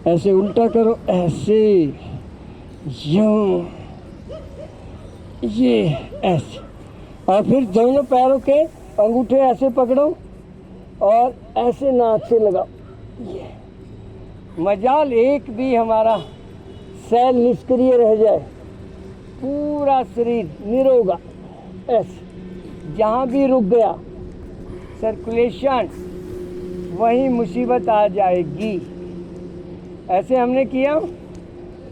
ऐसे, उल्टा करो ऐसे, यूं, ये ऐसे। और फिर दोनों पैरों के अंगूठे ऐसे पकड़ो और ऐसे नाक से लगाओ। ये मजाल एक भी हमारा सेल निष्क्रिय रह जाए, पूरा शरीर निरोगा। ऐसे जहाँ भी रुक गया सर्कुलेशन, वहीं मुसीबत आ जाएगी। ऐसे हमने किया।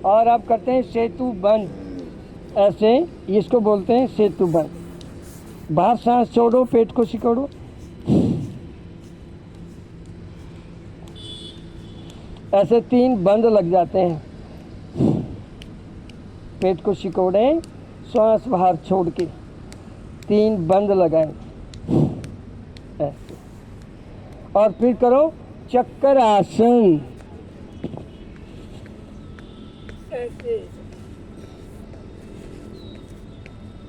और अब करते हैं सेतु बंद। ऐसे इसको बोलते हैं सेतु बंद। बाहर सांस छोड़ो, पेट को सिकोड़ो। ऐसे 3 बंद लग जाते हैं। पेट को सिकोड़े, सांस बाहर छोड़ के 3 बंद लगाएं ऐसे। और फिर करो चक्कर आसन ऐसे।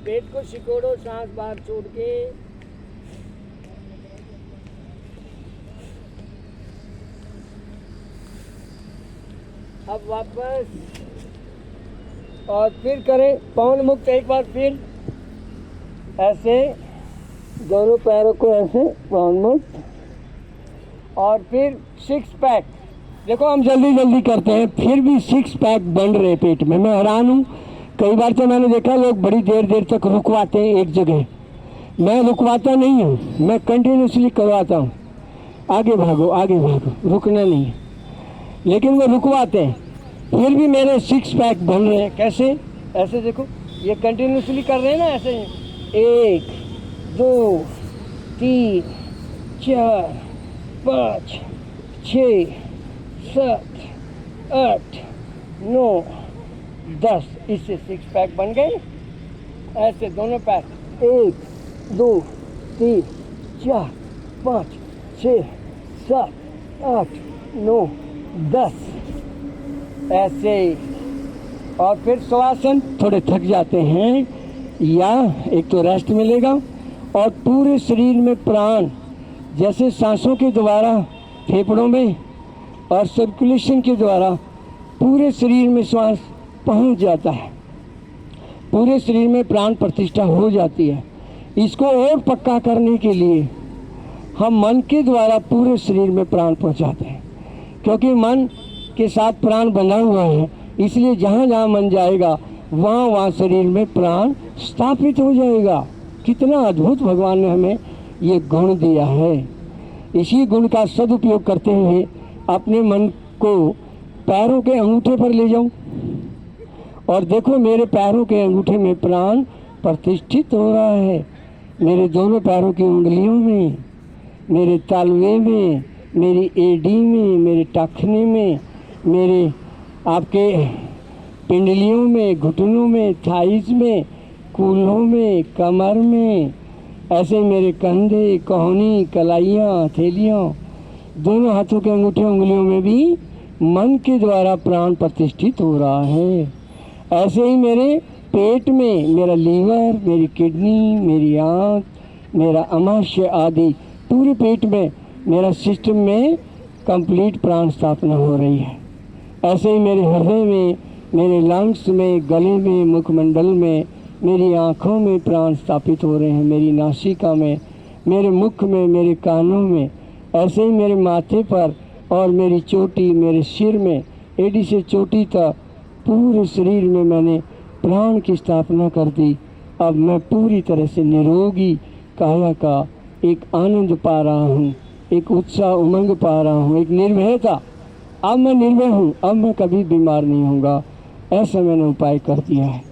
पेट को सिकोड़ो, सांस बाहर छोड़ के। अब वापस। और फिर करें पवन मुक्त एक बार फिर ऐसे, दोनों पैरों को ऐसे पवन मुक्त। और फिर 6 पैक। देखो हम जल्दी जल्दी करते हैं, फिर भी 6 पैक बन रहे पेट में। मैं हैरान हूँ, कई बार तो मैंने देखा लोग बड़ी देर देर तक रुकवाते हैं एक जगह। मैं रुकवाता नहीं हूँ, मैं कंटिन्यूसली करवाता हूँ। आगे भागो, आगे भागो, रुकना नहीं है। लेकिन वो रुकवाते हैं, फिर भी मेरे 6 पैक बन रहे हैं। कैसे? ऐसे देखो, ये कंटिन्यूसली कर रहे हैं ना ऐसे। 1 2 3 4 5 6 7 8 9 10। इससे 6 पैक बन गए। ऐसे दोनों पैक 1 2 3 4 5 6 7 8 9 10 ऐसे। और फिर श्वासन, थोड़े थक जाते हैं या एक तो रेस्ट मिलेगा, और पूरे शरीर में प्राण जैसे सांसों के द्वारा फेफड़ों में और सर्कुलेशन के द्वारा पूरे शरीर में श्वास पहुंच जाता है। पूरे शरीर में प्राण प्रतिष्ठा हो जाती है। इसको और पक्का करने के लिए हम मन के द्वारा पूरे शरीर में प्राण पहुंचाते हैं, क्योंकि मन के साथ प्राण बना हुआ है, इसलिए जहाँ जहाँ मन जाएगा वहाँ वहाँ शरीर में प्राण स्थापित हो जाएगा। कितना अद्भुत भगवान ने हमें ये गुण दिया है। इसी गुण का सदुपयोग करते हुए अपने मन को पैरों के अंगूठे पर ले जाऊं और देखो मेरे पैरों के अंगूठे में प्राण प्रतिष्ठित हो रहा है। मेरे दोनों पैरों की उंगलियों में, मेरे तालवे में, मेरी एडी में, मेरे टखने में, मेरे आपके पिंडलियों में, घुटनों में, थाइस में, कूल्हों में, कमर में, ऐसे मेरे कंधे, कोहनी, कलाइयाँ, हथेलियाँ, दोनों हाथों के अंगूठे उंगलियों में भी मन के द्वारा प्राण प्रतिष्ठित हो रहा है। ऐसे ही मेरे पेट में मेरा लीवर, मेरी किडनी, मेरी आँख, मेरा अमाशय आदि पूरे पेट में मेरा सिस्टम में कंप्लीट प्राण स्थापना हो रही है। ऐसे ही मेरे हृदय में, मेरे लंग्स में, गले में, मुखमंडल में, मेरी आँखों में प्राण स्थापित हो रहे हैं, मेरी नासिका में, मेरे मुख में, मेरे कानों में, ऐसे ही मेरे माथे पर और मेरी चोटी, मेरे सिर में, एडी से चोटी तक पूरे शरीर में मैंने प्राण की स्थापना कर दी। अब मैं पूरी तरह से निरोगी काया का एक आनंद पा रहा हूँ, एक उत्साह उमंग पा रहा हूँ, एक निर्भयता। अब मैं निर्भय हूँ, अब मैं कभी बीमार नहीं होऊंगा, ऐसा मैंने उपाय कर दिया है।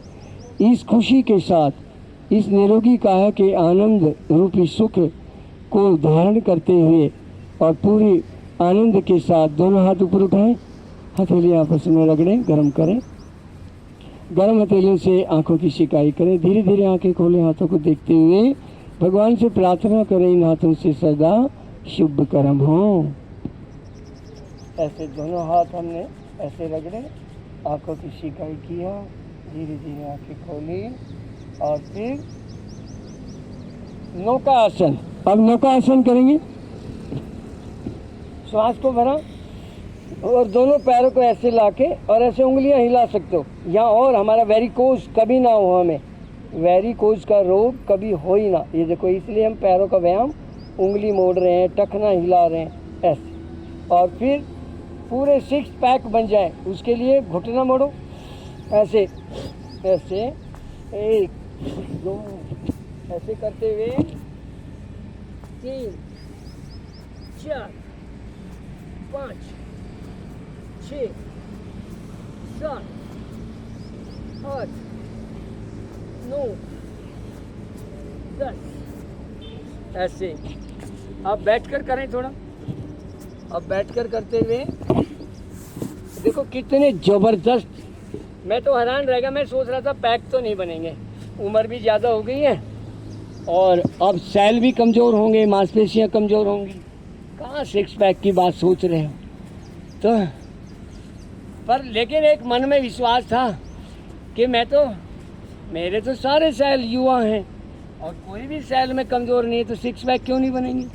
इस खुशी के साथ, इस निरोगी काया के आनंद रूपी सुख को धारण करते हुए और पूरी आनंद के साथ दोनों हाथ ऊपर उठाएं, हथेली आपस में रगड़ें, गर्म करें। गर्म हथेलियों से आंखों की सिकाई करें। धीरे धीरे आंखें खोलें, हाथों को देखते हुए भगवान से प्रार्थना करें, इन हाथों से सदा शुभ कर्म हो। ऐसे दोनों हाथ हमने ऐसे रगड़े, आंखों की सिकाई किया, धीरे धीरे आंखें खोली और फिर नौका आसन। अब नौका आसन करेंगे। श्वास को भरा और दोनों पैरों को ऐसे लाके और ऐसे उंगलियां हिला सकते हो यहाँ, और हमारा वेरिकोज कभी ना हो, हमें वेरिकोज का रोग कभी हो ही ना। ये देखो, इसलिए हम पैरों का व्यायाम, उंगली मोड़ रहे हैं, टखना हिला रहे हैं ऐसे, और फिर पूरे 6 पैक बन जाए उसके लिए घुटना मोड़ो ऐसे ऐसे, 1 2 ऐसे करते हुए 3 4 5 6 7 8 9 10 ऐसे। अब बैठकर करें थोड़ा। अब बैठकर करते हुए देखो कितने जबरदस्त। मैं तो हैरान रह गया, मैं सोच रहा था पैक तो नहीं बनेंगे, उम्र भी ज़्यादा हो गई है और अब सेल भी कमज़ोर होंगे, मांसपेशियाँ कमज़ोर होंगी, कहाँ 6 पैक की बात सोच रहे हो। तो पर लेकिन एक मन में विश्वास था कि मेरे तो सारे सेल युवा हैं और कोई भी सेल में कमज़ोर नहीं है, तो 6 पैक क्यों नहीं बनेंगे।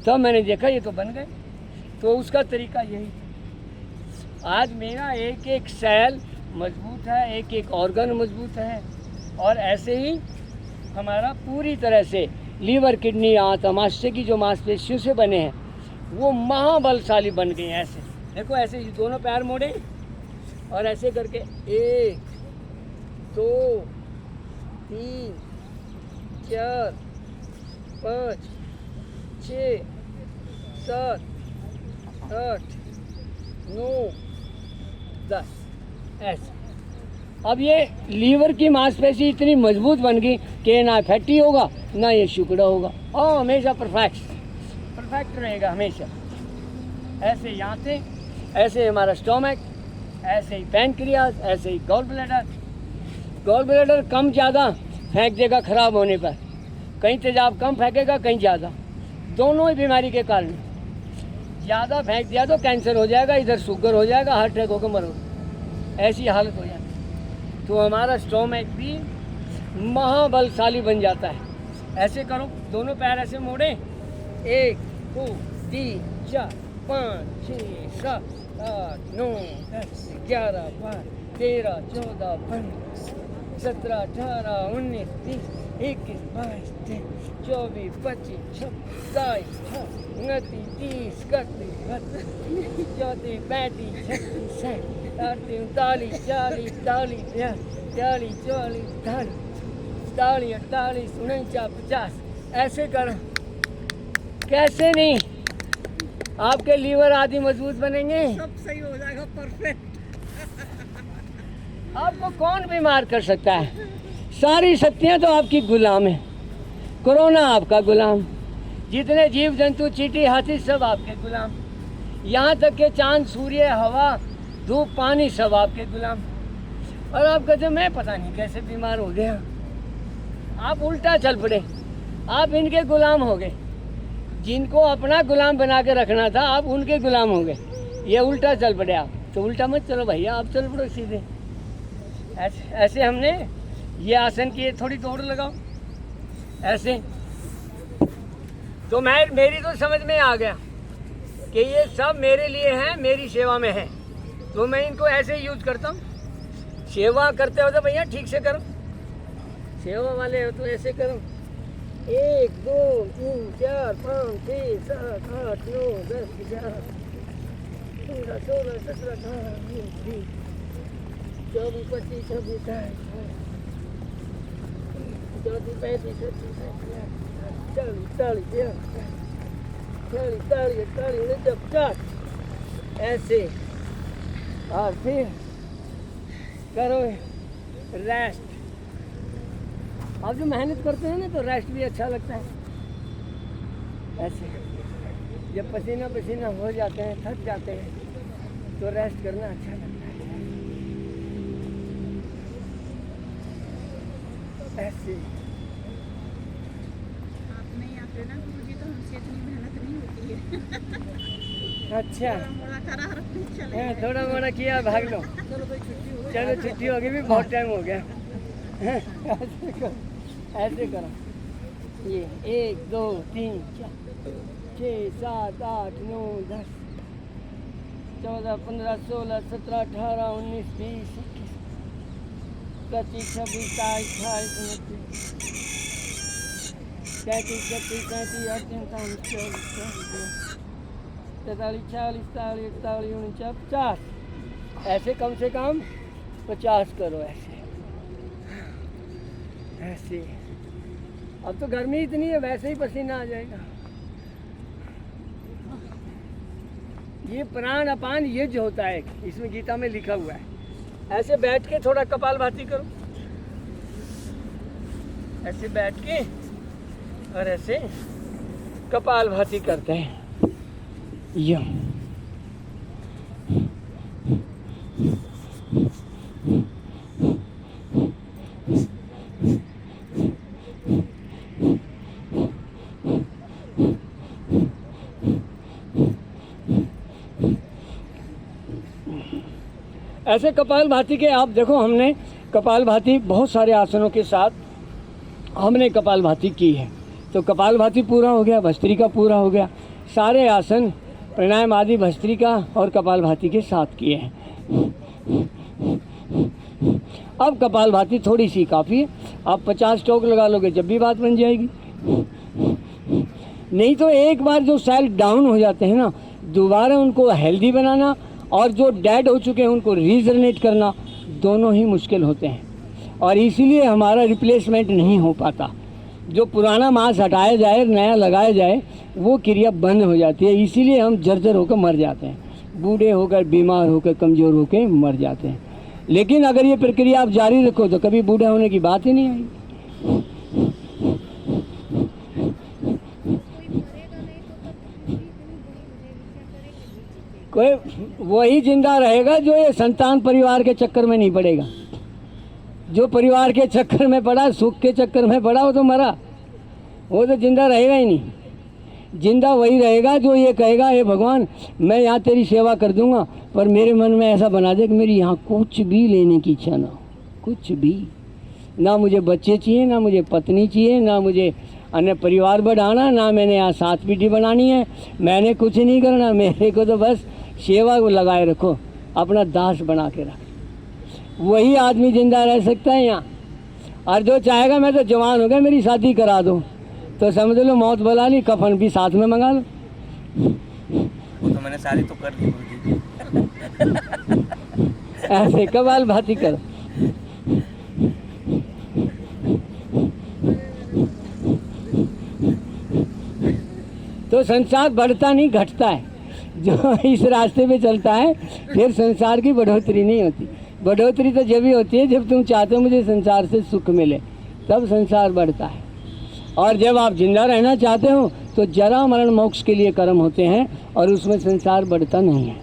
तो मैंने देखा ये तो बन गए। तो उसका तरीका यही, आज मेरा एक एक सेल मजबूत है, एक एक ऑर्गन मजबूत है, और ऐसे ही हमारा पूरी तरह से लीवर, किडनी, आंत, अमाशय की जो मांसपेशियों से बने हैं वो महाबलशाली बन गए हैं। ऐसे देखो, ऐसे ही दोनों पैर मोड़े और ऐसे करके 1 2 3 4 5 6 7 8 9 10 ऐसे। अब ये लीवर की मांसपेशी इतनी मजबूत बन गई कि ना फैटी होगा ना ये शुक्र होगा, और हमेशा परफेक्ट रहेगा हमेशा। ऐसे यहाँ से, ऐसे हमारा स्टोमक, ऐसे ही पैनक्रियाज, ऐसे ही गॉल ब्लैडर कम ज़्यादा फेंक देगा खराब होने पर, कहीं तेजाब कम फेंकेगा, कहीं ज़्यादा, दोनों ही बीमारी के कारण। ज़्यादा फेंक दिया तो कैंसर हो जाएगा, इधर शुगर हो जाएगा, हार्ट अटैक होकर मरोगे, ऐसी हालत हो जाती। तो हमारा स्टोमक भी महाबलशाली बन जाता है। ऐसे करो, दोनों पैर ऐसे मोड़े, 1 2 3 4 5 6 7 8 9 10 11 12 13 14 15 17 18 19 20 21 22 23 24 25 26 27 29 30 31 34 35 36 37 38 40 40 40 48 49 ऐसे करो। कैसे नहीं, आपके लीवर आदि मजबूत बनेंगे, सब सही हो जाएगा, परफेक्ट। आपको कौन बीमार कर सकता है? सारी शक्तियां तो आपकी गुलाम है। कोरोना आपका गुलाम, जितने जीव जंतु चींटी हाथी सब आपके गुलाम, यहाँ तक के चांद सूर्य हवा धूप पानी सब आपके गुलाम। और आप कहते मैं पता नहीं कैसे बीमार हो गया। आप उल्टा चल पड़े, आप इनके गुलाम हो गए। जिनको अपना गुलाम बना के रखना था आप उनके गुलाम हो गए, ये उल्टा चल पड़े। आप तो उल्टा मत चलो भैया, आप चल पड़ो सीधे। ऐसे हमने ये आसन किए, थोड़ी दौड़ लगाओ ऐसे। तो मेरी तो समझ में आ गया कि ये सब मेरे लिए हैं, मेरी सेवा में है, तो मैं इनको ऐसे यूज करता हूँ। सेवा करते हो तो भैया ठीक से करो, सेवा वाले हो तो ऐसे करो। 1 2 3 4 5 6 7 8 9 10 11 15 16 17 18 19 20 24 25 26 27 35 36 40 50 ऐसे। और फिर करो रेस्ट। आप जो मेहनत करते हैं ना तो रेस्ट भी अच्छा लगता है। ऐसे जब पसीना पसीना हो जाते हैं, थक जाते हैं, तो रेस्ट करना अच्छा लगता है। ऐसे आप नहीं आते ना गुरुजी तो हमसे इतनी मेहनत नहीं होती है। अच्छा थोड़ा करा रखते चले। थोड़ा मोड़ा किया, भाग लो। चलो भाई छुट्टी हो गई। चलो छुट्टी होगी भी, बहुत टाइम हो गया। ऐसे करो ये 1 2 3 4 6 7 8 9 10 14 15 16 17 18 19 20 21 25 26 27 28 29 30 31 32 33 40 41 50। ऐसे कम से कम 50 करो ऐसे। ऐसे अब तो गर्मी इतनी है, वैसे ही पसीना आ जाएगा। ये प्राण अपान ये जो होता है, इसमें गीता में लिखा हुआ है। ऐसे बैठ के थोड़ा कपालभाति करो, ऐसे बैठ के और ऐसे कपालभाति करते हैं। यह ऐसे कपालभाति के आप देखो, हमने कपालभाति बहुत सारे आसनों के साथ हमने कपालभाति की है। तो कपालभाति पूरा हो गया, भस्त्रिका पूरा हो गया, सारे आसन प्राणायाम आदि भस्त्रिका और कपालभाति के साथ किए हैं। अब कपालभाति थोड़ी सी काफ़ी है, आप 50 टोक लगा लोगे जब भी बात बन जाएगी। नहीं तो एक बार जो सेल डाउन हो जाते हैं ना, दोबारा उनको हेल्दी बनाना और जो डेड हो चुके हैं उनको रीजनरेट करना, दोनों ही मुश्किल होते हैं। और इसीलिए हमारा रिप्लेसमेंट नहीं हो पाता। जो पुराना मांस हटाया जाए, नया लगाया जाए, वो क्रिया बंद हो जाती है। इसीलिए हम जर्जर होकर मर जाते हैं, बूढ़े होकर, बीमार होकर, कमज़ोर होकर मर जाते हैं। लेकिन अगर ये प्रक्रिया आप जारी रखो तो कभी बूढ़ा होने की बात ही नहीं आएगी। कोई वही जिंदा रहेगा जो ये संतान परिवार के चक्कर में नहीं पड़ेगा। जो परिवार के चक्कर में पड़ा, सुख के चक्कर में पड़ा, वो तो मरा, वो तो जिंदा रहेगा ही नहीं। जिंदा वही रहेगा जो ये कहेगा, हे भगवान मैं यहाँ तेरी सेवा कर दूंगा, पर मेरे मन में ऐसा बना दे कि मेरी यहाँ कुछ भी लेने की इच्छा ना हो, कुछ भी ना। मुझे बच्चे चाहिए, ना मुझे पत्नी चाहिए, ना मुझे अन्य परिवार बढ़ाना, ना मैंने यहाँ 7 पीढ़ी बनानी है, मैंने कुछ नहीं करना। मेरे को तो बस सेवा को लगाए रखो, अपना दास बना के रख। वही आदमी जिंदा रह सकता है यहाँ। और जो चाहेगा मैं तो जवान हो गया मेरी शादी करा दो, तो समझ लो मौत बुला ली, कफन भी साथ में मंगा लो। वो तो मैंने शादी तो कर ली गुरुजी। ऐसे कबाल भाती करो। तो संसार बढ़ता नहीं घटता है। जो इस रास्ते पे चलता है फिर संसार की बढ़ोतरी नहीं होती। बढ़ोतरी तो जब ही होती है जब तुम चाहते हो मुझे संसार से सुख मिले, तब संसार बढ़ता है। और जब आप जिंदा रहना चाहते हो तो जरा मरण मोक्ष के लिए कर्म होते हैं और उसमें संसार बढ़ता नहीं है।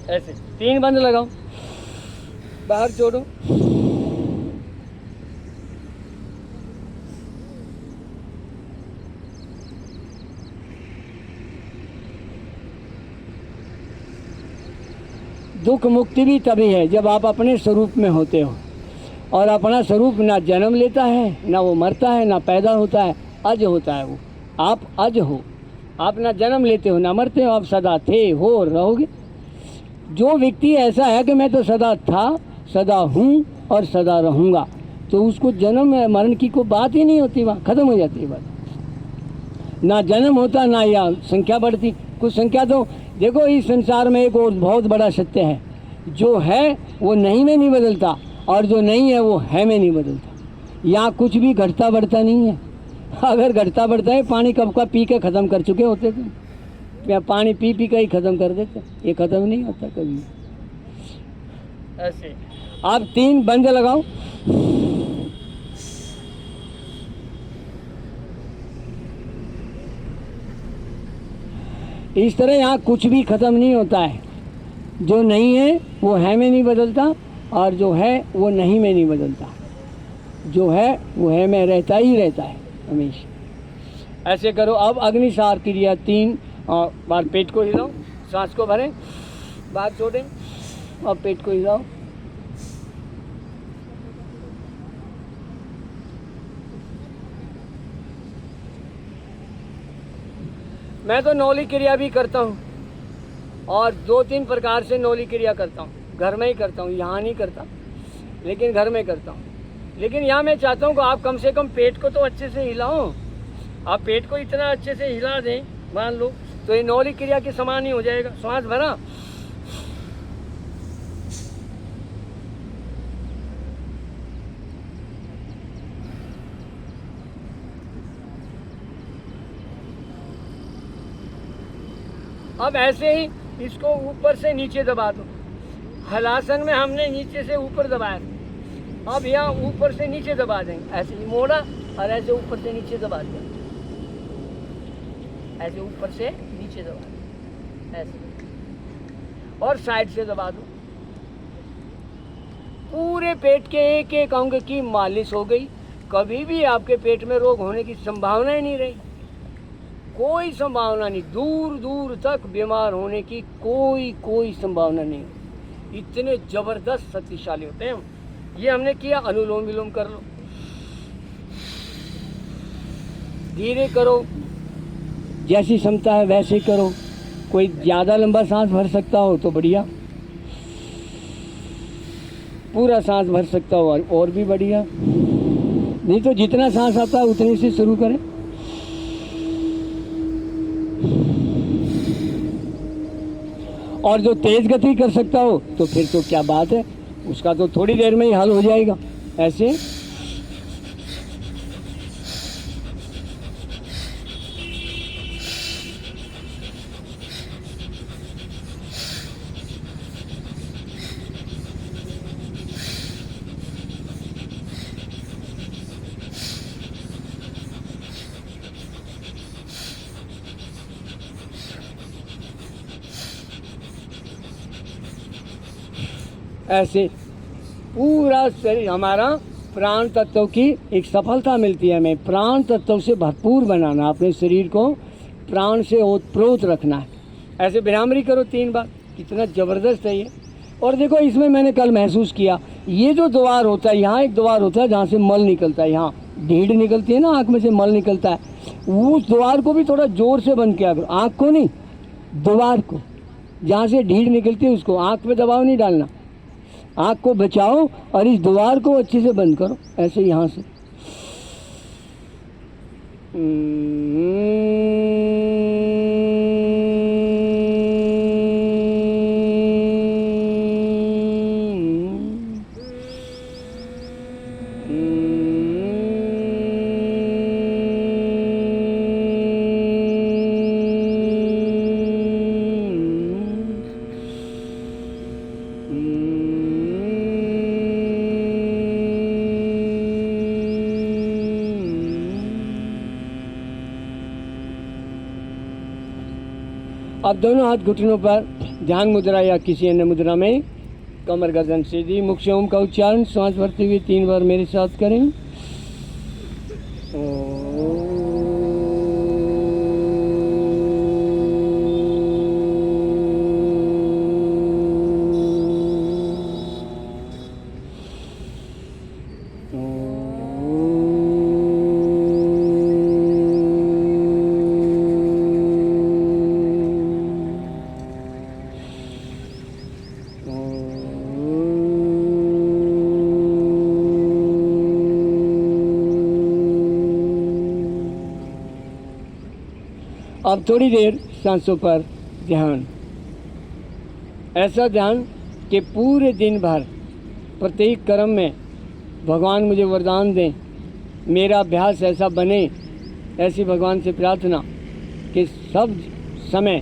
ऐसे 3 बंद लगाओ, बाहर छोड़ो। दुख मुक्ति भी तभी है जब आप अपने स्वरूप में होते हो, और अपना स्वरूप ना जन्म लेता है, ना वो मरता है, ना पैदा होता है, अज होता है वो। आप अज हो, आप ना जन्म लेते हो ना मरते हो, आप सदा थे, हो, रहोगे। जो व्यक्ति ऐसा है कि मैं तो सदा था, सदा हूँ और सदा रहूँगा, तो उसको जन्म मरण की कोई बात ही नहीं होती, वहाँ ख़त्म हो जाती है बात। ना जन्म होता ना या संख्या बढ़ती। कुछ संख्या तो देखो, इस संसार में एक और बहुत बड़ा सत्य है, जो है वो नहीं में नहीं बदलता और जो नहीं है वो है में नहीं बदलता। यहाँ कुछ भी घटता बढ़ता नहीं है। अगर घटता बढ़ता है, पानी कब का पी के ख़त्म कर चुके होते थे, या पानी पी पी के ही ख़त्म कर देते, ये ख़त्म नहीं होता कभी। ऐसे आप 3 बंद लगाओ। इस तरह यहाँ कुछ भी ख़त्म नहीं होता है। जो नहीं है वो है में नहीं बदलता और जो है वो नहीं में नहीं बदलता। जो है वो है में रहता ही रहता है हमेशा। ऐसे करो। अब अग्निसार क्रिया 3 बार पेट को हिलाओ, सांस को भरें, बाहर छोड़ें और पेट को हिलाओ। मैं तो नौली क्रिया भी करता हूँ और 2-3 प्रकार से नौली क्रिया करता हूँ। घर में ही करता हूँ, यहाँ नहीं करता, लेकिन घर में करता हूँ। लेकिन यहाँ मैं चाहता हूँ कि आप कम से कम पेट को तो अच्छे से हिलाओ। आप पेट को इतना अच्छे से हिला दें, मान लो, तो ये नौली क्रिया के समान ही हो जाएगा। सांस भरा, अब ऐसे ही इसको ऊपर से नीचे दबा दो। हलासन में हमने नीचे से ऊपर दबाया, अब यहाँ ऊपर से नीचे दबा देंगे। ऐसे ही मोड़ा और ऐसे ऊपर से नीचे दबा दिया, ऐसे ऊपर से नीचे दबा दिया, ऐसे, और साइड से दबा दो। पूरे पेट के एक एक अंग की मालिश हो गई। कभी भी आपके पेट में रोग होने की संभावना ही नहीं रही, कोई संभावना नहीं। दूर दूर तक बीमार होने की कोई संभावना नहीं। इतने जबरदस्त शक्तिशाली होते हैं। ये हमने किया। अनुलोम विलोम कर लो, धीरे करो, जैसी क्षमता है वैसे करो। कोई ज़्यादा लंबा सांस भर सकता हो तो बढ़िया, पूरा सांस भर सकता हो और भी बढ़िया, नहीं तो जितना सांस आता है उतने से शुरू करें। और जो तेज गति कर सकता हो तो फिर तो क्या बात है, उसका तो थोड़ी देर में ही हल हो जाएगा। ऐसे ऐसे पूरा शरीर हमारा प्राण तत्व की एक सफलता मिलती है। हमें प्राण तत्व से भरपूर बनाना, अपने शरीर को प्राण से ओतप्रोत रखना है। ऐसे भ्रामरी करो 3 बार, कितना ज़बरदस्त है ये। और देखो इसमें मैंने कल महसूस किया, ये जो द्वार होता है, यहाँ एक द्वार होता है जहाँ से मल निकलता है, यहाँ ढीढ़ निकलती है ना, आँख में से मल निकलता है, उस द्वार को भी थोड़ा ज़ोर से बंद किया करो। आँख को नहीं, द्वार को, जहाँ से ढीढ़ निकलती है उसको। आँख पे दबाव नहीं डालना, आँख को बचाओ और इस द्वार को अच्छे से बंद करो। ऐसे यहाँ से अब दोनों हाथ घुटनों पर ध्यान मुद्रा या किसी अन्य मुद्रा में कमर गर्दन सीधी, मुख से ओम का उच्चारण सांस भरते हुए 3 बार मेरे साथ करें। अब थोड़ी देर सांसों पर ध्यान, ऐसा ध्यान कि पूरे दिन भर प्रत्येक कर्म में भगवान मुझे वरदान दें, मेरा अभ्यास ऐसा बने, ऐसी भगवान से प्रार्थना कि सब समय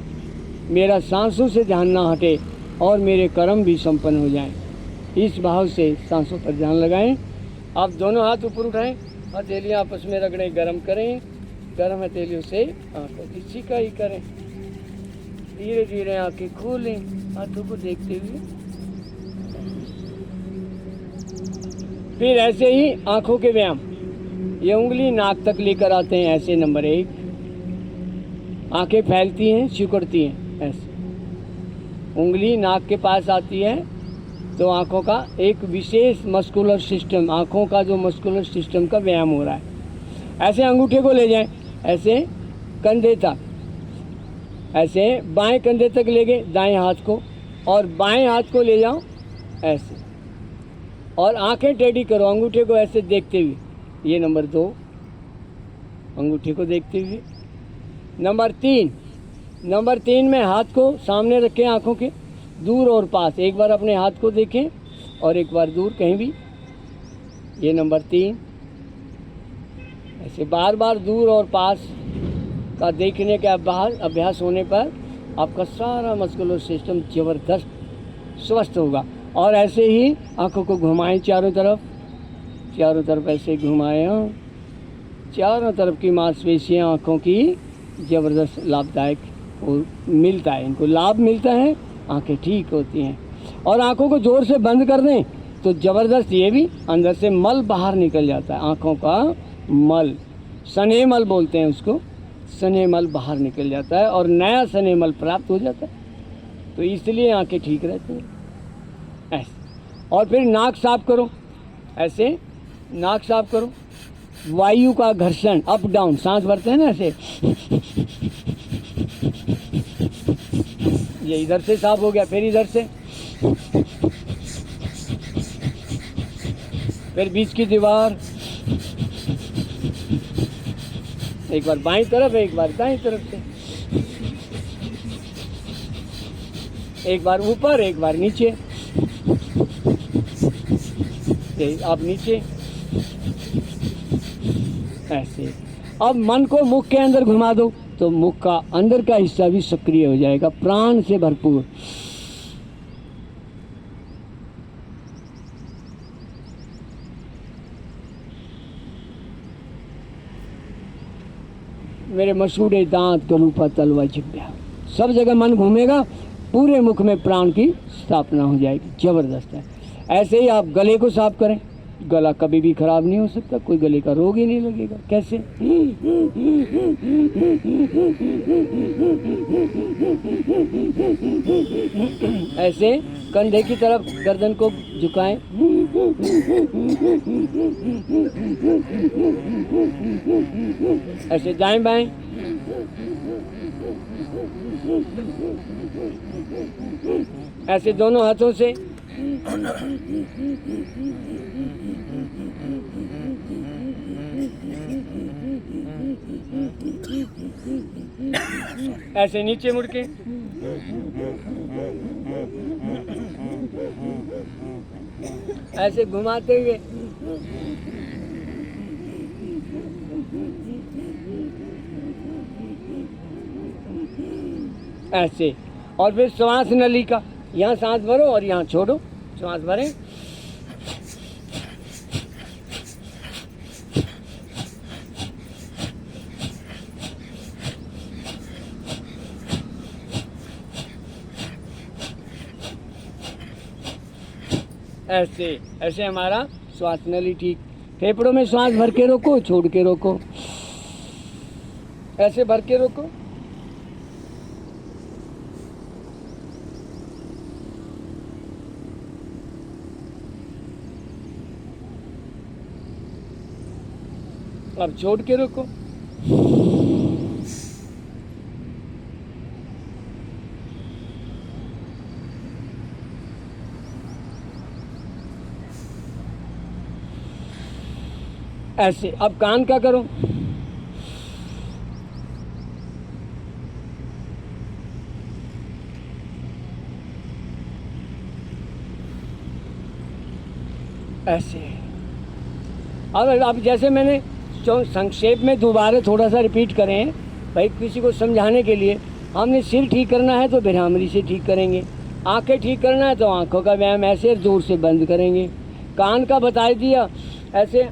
मेरा सांसों से ध्यान ना हटे और मेरे कर्म भी संपन्न हो जाएं। इस भाव से सांसों पर ध्यान लगाएं। आप दोनों हाथ ऊपर उठाएं, हथेलियाँ आपस में रगड़ें, गर्म करें, गर्म हथेलियों से आंखों की सिकाई करें। धीरे धीरे आंखें खोलें, हाथों को देखते हुए। फिर ऐसे ही आंखों के व्यायाम, ये उंगली नाक तक लेकर आते हैं, ऐसे नंबर 1। आंखें फैलती हैं, सिकुड़ती हैं, ऐसे उंगली नाक के पास आती है तो आंखों का एक विशेष मस्कुलर सिस्टम, आंखों का जो मस्कुलर सिस्टम का व्यायाम हो रहा है। ऐसे अंगूठे को ले जाएं, ऐसे कंधे तक, ऐसे बाएं कंधे तक ले गए दाएं हाथ को, और बाएं हाथ को ले जाओ ऐसे, और आंखें टेढ़ी करो, अंगूठे को ऐसे देखते हुए। ये नंबर 2, अंगूठे को देखते हुए। नंबर 3 में हाथ को सामने रखें, आंखों के दूर और पास। एक बार अपने हाथ को देखें और एक बार दूर कहीं भी। ये नंबर 3। ऐसे बार बार दूर और पास का देखने के अभ्यास होने पर आपका सारा मस्कुलर सिस्टम ज़बरदस्त स्वस्थ होगा। और ऐसे ही आंखों को घुमाएं चारों तरफ ऐसे घुमाएं। चारों तरफ की मांसपेशियां आंखों की ज़बरदस्त लाभदायक मिलता है, इनको लाभ मिलता है, आंखें ठीक होती हैं। और आंखों को ज़ोर से बंद कर दें तो ज़बरदस्त ये भी अंदर से मल बाहर निकल जाता है। आंखों का मल, सने मल बोलते हैं उसको, सने मल बाहर निकल जाता है और नया सने मल प्राप्त हो जाता है। तो इसलिए आंखें ठीक रहती हैं ऐसे। और फिर नाक साफ करो, ऐसे नाक साफ करो। वायु का घर्षण, अप डाउन सांस भरते हैं ना ऐसे, ये इधर से साफ हो गया, फिर इधर से, फिर बीच की दीवार, एक बार बाईं तरफ, एक बार दाईं तरफ से, एक बार ऊपर, एक बार नीचे, अब नीचे ऐसे। अब मन को मुख के अंदर घुमा दो तो मुख का अंदर का हिस्सा भी सक्रिय हो जाएगा, प्राण से भरपूर। मेरे मसूड़े दांत, गलूपा, तलवा, जिह्वा, सब जगह मन घूमेगा, पूरे मुख में प्राण की स्थापना हो जाएगी। जबरदस्त है। ऐसे ही आप गले को साफ करें, गला कभी भी खराब नहीं हो सकता, कोई गले का रोग ही नहीं लगेगा। कैसे? ऐसे कंधे की तरफ गर्दन को झुकाएं, ऐसे दाएं बाएं, ऐसे दोनों हाथों से। ऐसे नीचे मुड़ के, ऐसे घुमाते हुए, ऐसे। और फिर श्वास नली का, यहाँ सांस भरो और यहाँ छोड़ो, श्वास भरें, ऐसे ऐसे हमारा श्वास नली ठीक। फेफड़ों में श्वास भर के रोको, छोड़ के रोको, ऐसे भर के रोको, अब छोड़ के रोको, ऐसे। अब कान का करो, ऐसे। अब जैसे मैंने संक्षेप में दोबारा थोड़ा सा रिपीट करें भाई, किसी को समझाने के लिए। हमने सिर ठीक करना है तो बिरहामरी से ठीक करेंगे, आंखें ठीक करना है तो आंखों का व्यायाम ऐसे जोर से बंद करेंगे, कान का बता दिया ऐसे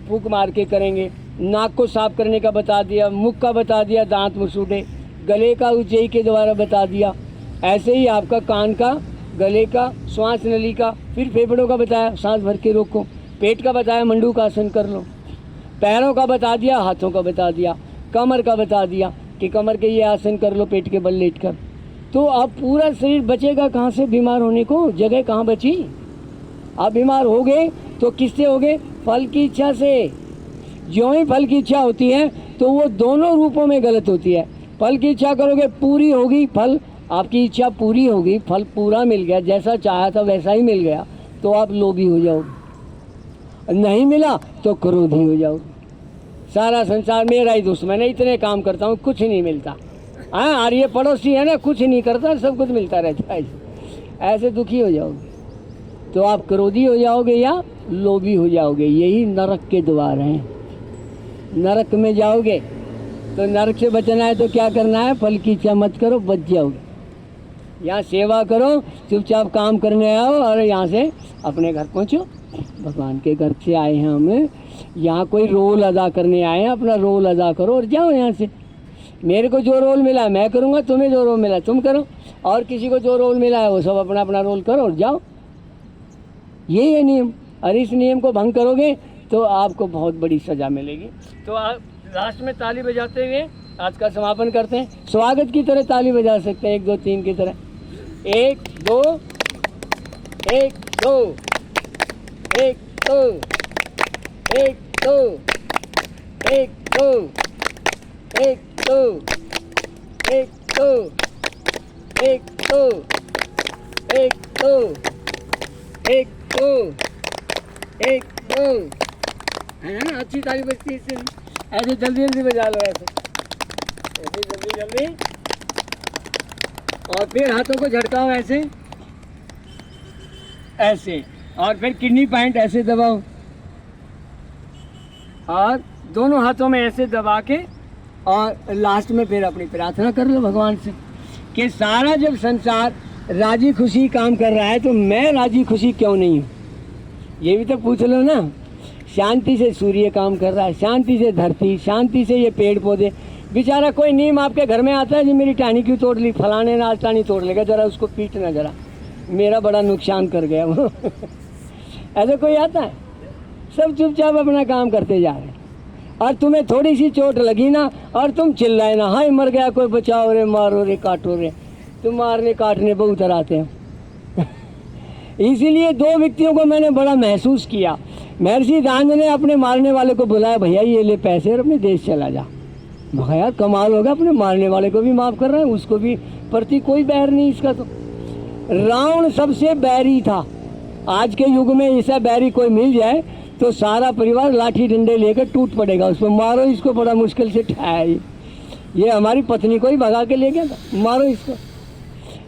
फूंक मार के करेंगे, नाक को साफ करने का बता दिया, मुख का बता दिया, दांत मुसूड़े, गले का उज्जयी के द्वारा बता दिया। ऐसे ही आपका कान का, गले का, श्वास नली का, फिर फेफड़ों का बताया, सांस भर के रोको, पेट का बताया, मंडूकासन कर लो, पैरों का बता दिया, हाथों का बता दिया, कमर का बता दिया कि कमर के ये आसन कर लो पेट के बल लेट कर। तो अब पूरा शरीर बचेगा कहाँ से बीमार होने को, जगह कहाँ बची। आप बीमार हो गए तो किससे हो गए? फल की इच्छा से। ज्यों ही फल की इच्छा होती है तो वो दोनों रूपों में गलत होती है। फल की इच्छा करोगे, पूरी होगी, फल आपकी इच्छा पूरी होगी, फल पूरा मिल गया, जैसा चाहा था वैसा ही मिल गया, तो आप लोभी हो जाओगे, नहीं मिला तो क्रोधी हो जाओगे। सारा संसार मेरा ही दुश्मन है, इतने काम करता हूँ कुछ नहीं मिलता। हाँ, और ये पड़ोसी है ना, कुछ नहीं करता, सब कुछ मिलता रहता है, ऐसे दुखी हो जाओगे। तो आप क्रोधी हो जाओगे या लोभी हो जाओगे। यही नरक के द्वार हैं। नरक में जाओगे तो नरक से बचना है तो क्या करना है? फल की इच्छा मत करो, बच जाओगे। यहाँ सेवा करो, चुपचाप काम करने आओ और यहाँ से अपने घर पहुँचो। भगवान के घर से आए हैं हम, यहाँ कोई रोल अदा करने आए हैं, अपना रोल अदा करो और जाओ यहाँ से। मेरे को जो रोल मिला मैं करूँगा, तुम्हें जो रोल मिला तुम करो, और किसी को जो रोल मिला है वो सब अपना अपना रोल करो और जाओ। यही है नियम, और इस नियम को भंग करोगे तो आपको बहुत बड़ी सज़ा मिलेगी। तो आप लास्ट में ताली बजाते हुए आज का समापन करते हैं। स्वागत की तरह ताली बजा सकते हैं, 1 2 3 की तरह। 1 2 1 2 1 2 1 2 1 2 1 2 1 2 1 2 1 2 1 2 1 2, है ना? अच्छी ताली बजती है इससे। ऐसे जल्दी जल्दी बजा लो, ऐसे जल्दी जल्दी, और फिर हाथों को झटकाओ ऐसे ऐसे, और फिर किडनी पॉइंट ऐसे दबाओ, और दोनों हाथों में ऐसे दबा के, और लास्ट में फिर अपनी प्रार्थना कर लो भगवान से कि सारा जब संसार राजी खुशी काम कर रहा है तो मैं राजी खुशी क्यों नहीं हूँ? ये भी तो पूछ लो ना। शांति से सूर्य काम कर रहा है, शांति से धरती, शांति से ये पेड़ पौधे। बेचारा कोई नीम आपके घर में आता है जी, मेरी टहनी क्यों तोड़ ली, फलाने ने आज टहनी तोड़ लेगा, ज़रा उसको पीटना, ज़रा मेरा बड़ा नुकसान कर गया वो ऐसे कोई आता है? सब चुपचाप अपना काम करते जा रहे हैं। और तुम्हें थोड़ी सी चोट लगी ना और तुम चिल्लाए ना, हाय मर गया कोई, बचाओ रे, मारो रे, काटो रे। तुम मारने काटने बहुत आते हैं इसीलिए 2 व्यक्तियों को मैंने बड़ा महसूस किया। महर्षि दान ने अपने मारने वाले को बुलाया, भैया ये ले पैसे और अपने देश चला जा। मगर यार कमाल होगा, अपने मारने वाले को भी माफ़ कर रहा है, उसको भी प्रति कोई बैर नहीं इसका। तो रावण सबसे बैरी था। आज के युग में ऐसा बैरी कोई मिल जाए तो सारा परिवार लाठी डंडे लेकर टूट पड़ेगा, उसको मारो, इसको बड़ा मुश्किल से ठाए। ये हमारी पत्नी को ही भगा के ले गया था, मारो इसको।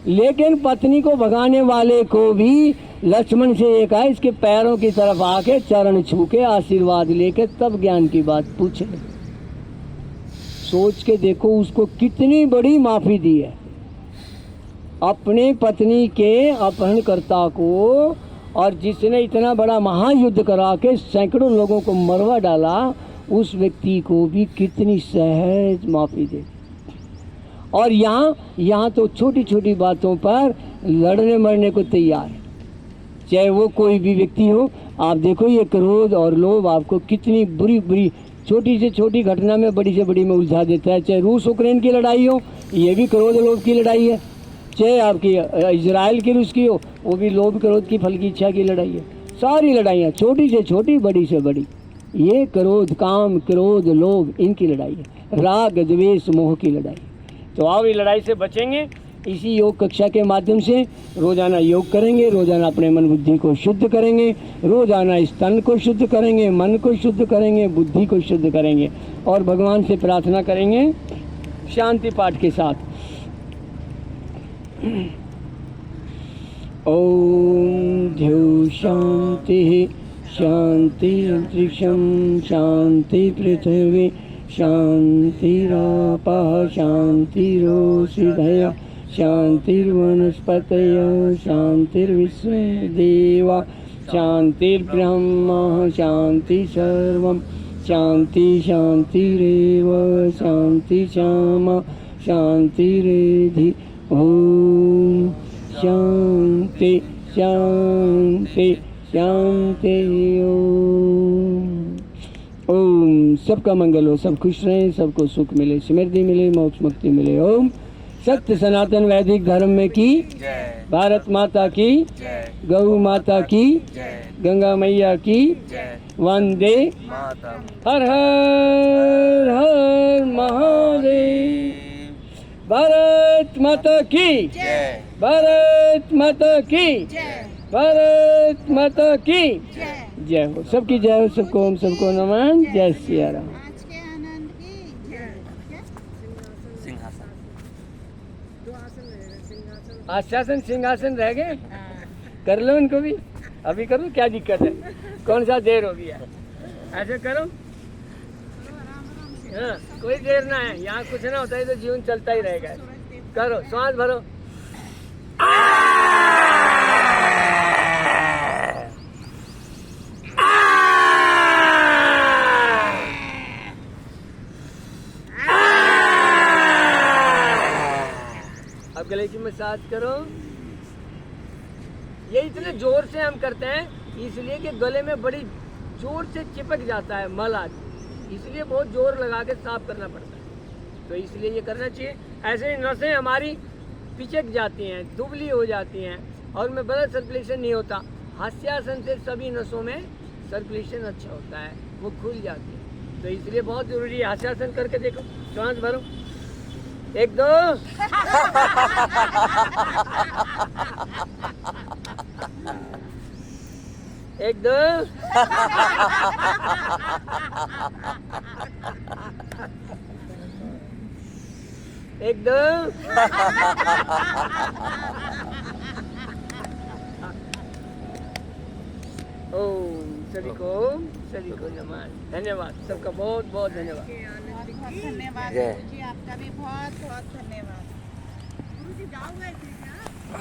लेकिन पत्नी को भगाने वाले को भी लक्ष्मण से ये कहा इसके पैरों की तरफ आके चरण छू के आशीर्वाद लेके तब ज्ञान की बात पूछे। सोच के देखो उसको कितनी बड़ी माफी दी है। अपने पत्नी के अपहरणकर्ता को और जिसने इतना बड़ा महायुद्ध करा के सैकड़ों लोगों को मरवा डाला, उस व्यक्ति को भी कितनी सहज माफी दे। और यहाँ तो छोटी छोटी बातों पर लड़ने मरने को तैयार है, चाहे वो कोई भी व्यक्ति हो। आप देखो ये क्रोध और लोभ आपको कितनी बुरी बुरी छोटी से छोटी घटना में बड़ी से बड़ी में उलझा देता है। चाहे रूस यूक्रेन की लड़ाई हो, ये भी क्रोध लोभ की लड़ाई है। चाहे आपकी इजराइल की रूस की हो, वो भी लोभ क्रोध की फल की इच्छा की लड़ाई है। सारी लड़ाइयाँ छोटी से छोटी बड़ी से बड़ी, ये क्रोध काम क्रोध लोभ इनकी लड़ाई है, राग द्वेष मोह की लड़ाई। तो आओ ये लड़ाई से बचेंगे इसी योग कक्षा के माध्यम से। रोजाना योग करेंगे, रोजाना अपने मन बुद्धि को शुद्ध करेंगे, रोजाना इस तन को शुद्ध करेंगे, मन को शुद्ध करेंगे, बुद्धि को शुद्ध करेंगे और भगवान से प्रार्थना करेंगे शांति पाठ के साथ। ओम ध्यो शांति शांति अंतरिक्षं शांति पृथिवी शांतिरापः शांतिरोषधयः शांतिर्वनस्पतयः शांतिर्विश्वे देवा शांतिर्ब्रह्म शांति सर्वं शांति शांतिरेव शांति श्यामा शांतिरेधि। ओम शांति शांति शांति। ओम सबका मंगल हो, सब खुश रहें, सबको सुख मिले, समृद्धि मिले, मोक्ष मुक्ति मिले। ओम सत्य सनातन वैदिक धर्म में की जय, भारत माता की जय, गौ माता की जय, गंगा मैया की जय वंदे माता। हर हर हर महादेव। भारत माता की जय, भारत माता की जय भारत माता की जय। जय हो, सबकी जय हो, सबको ओम सबको नमन। जय सिया राम। आज के आनंद की जय। क्या? सिंहासन। आशासन सिंहासन रह गए, हाँ। कर लो इनको भी। अभी करो, क्या दिक्कत है, कौन सा देर हो गया, ऐसे करो। हाँ, कोई देर ना है, यहाँ कुछ ना होता है तो जीवन चलता ही रहेगा। करो, सांस भरो। अब गले की मसाज करो। ये इतने जोर से हम करते हैं इसलिए कि गले में बड़ी जोर से चिपक जाता है मल आदि, इसलिए बहुत जोर लगा के साफ करना पड़ता है। तो इसलिए ये करना चाहिए। ऐसे नसें हमारी पिचक जाती हैं, दुबली हो जाती हैं और में ब्लड सर्कुलेशन नहीं होता। हास्यासन से सभी नसों में सर्कुलेशन अच्छा होता है, वो खुल जाती है। तो इसलिए बहुत जरूरी है। हास्यासन करके देखो, सांस भरो, एक दो। एक दो। एक दो। ओम सभी को नमन। धन्यवाद, सबका बहुत बहुत धन्यवाद। बहुत धन्यवाद जय। गुरु जी, आपका भी बहुत बहुत धन्यवाद। गुरु जी जाओगे क्या?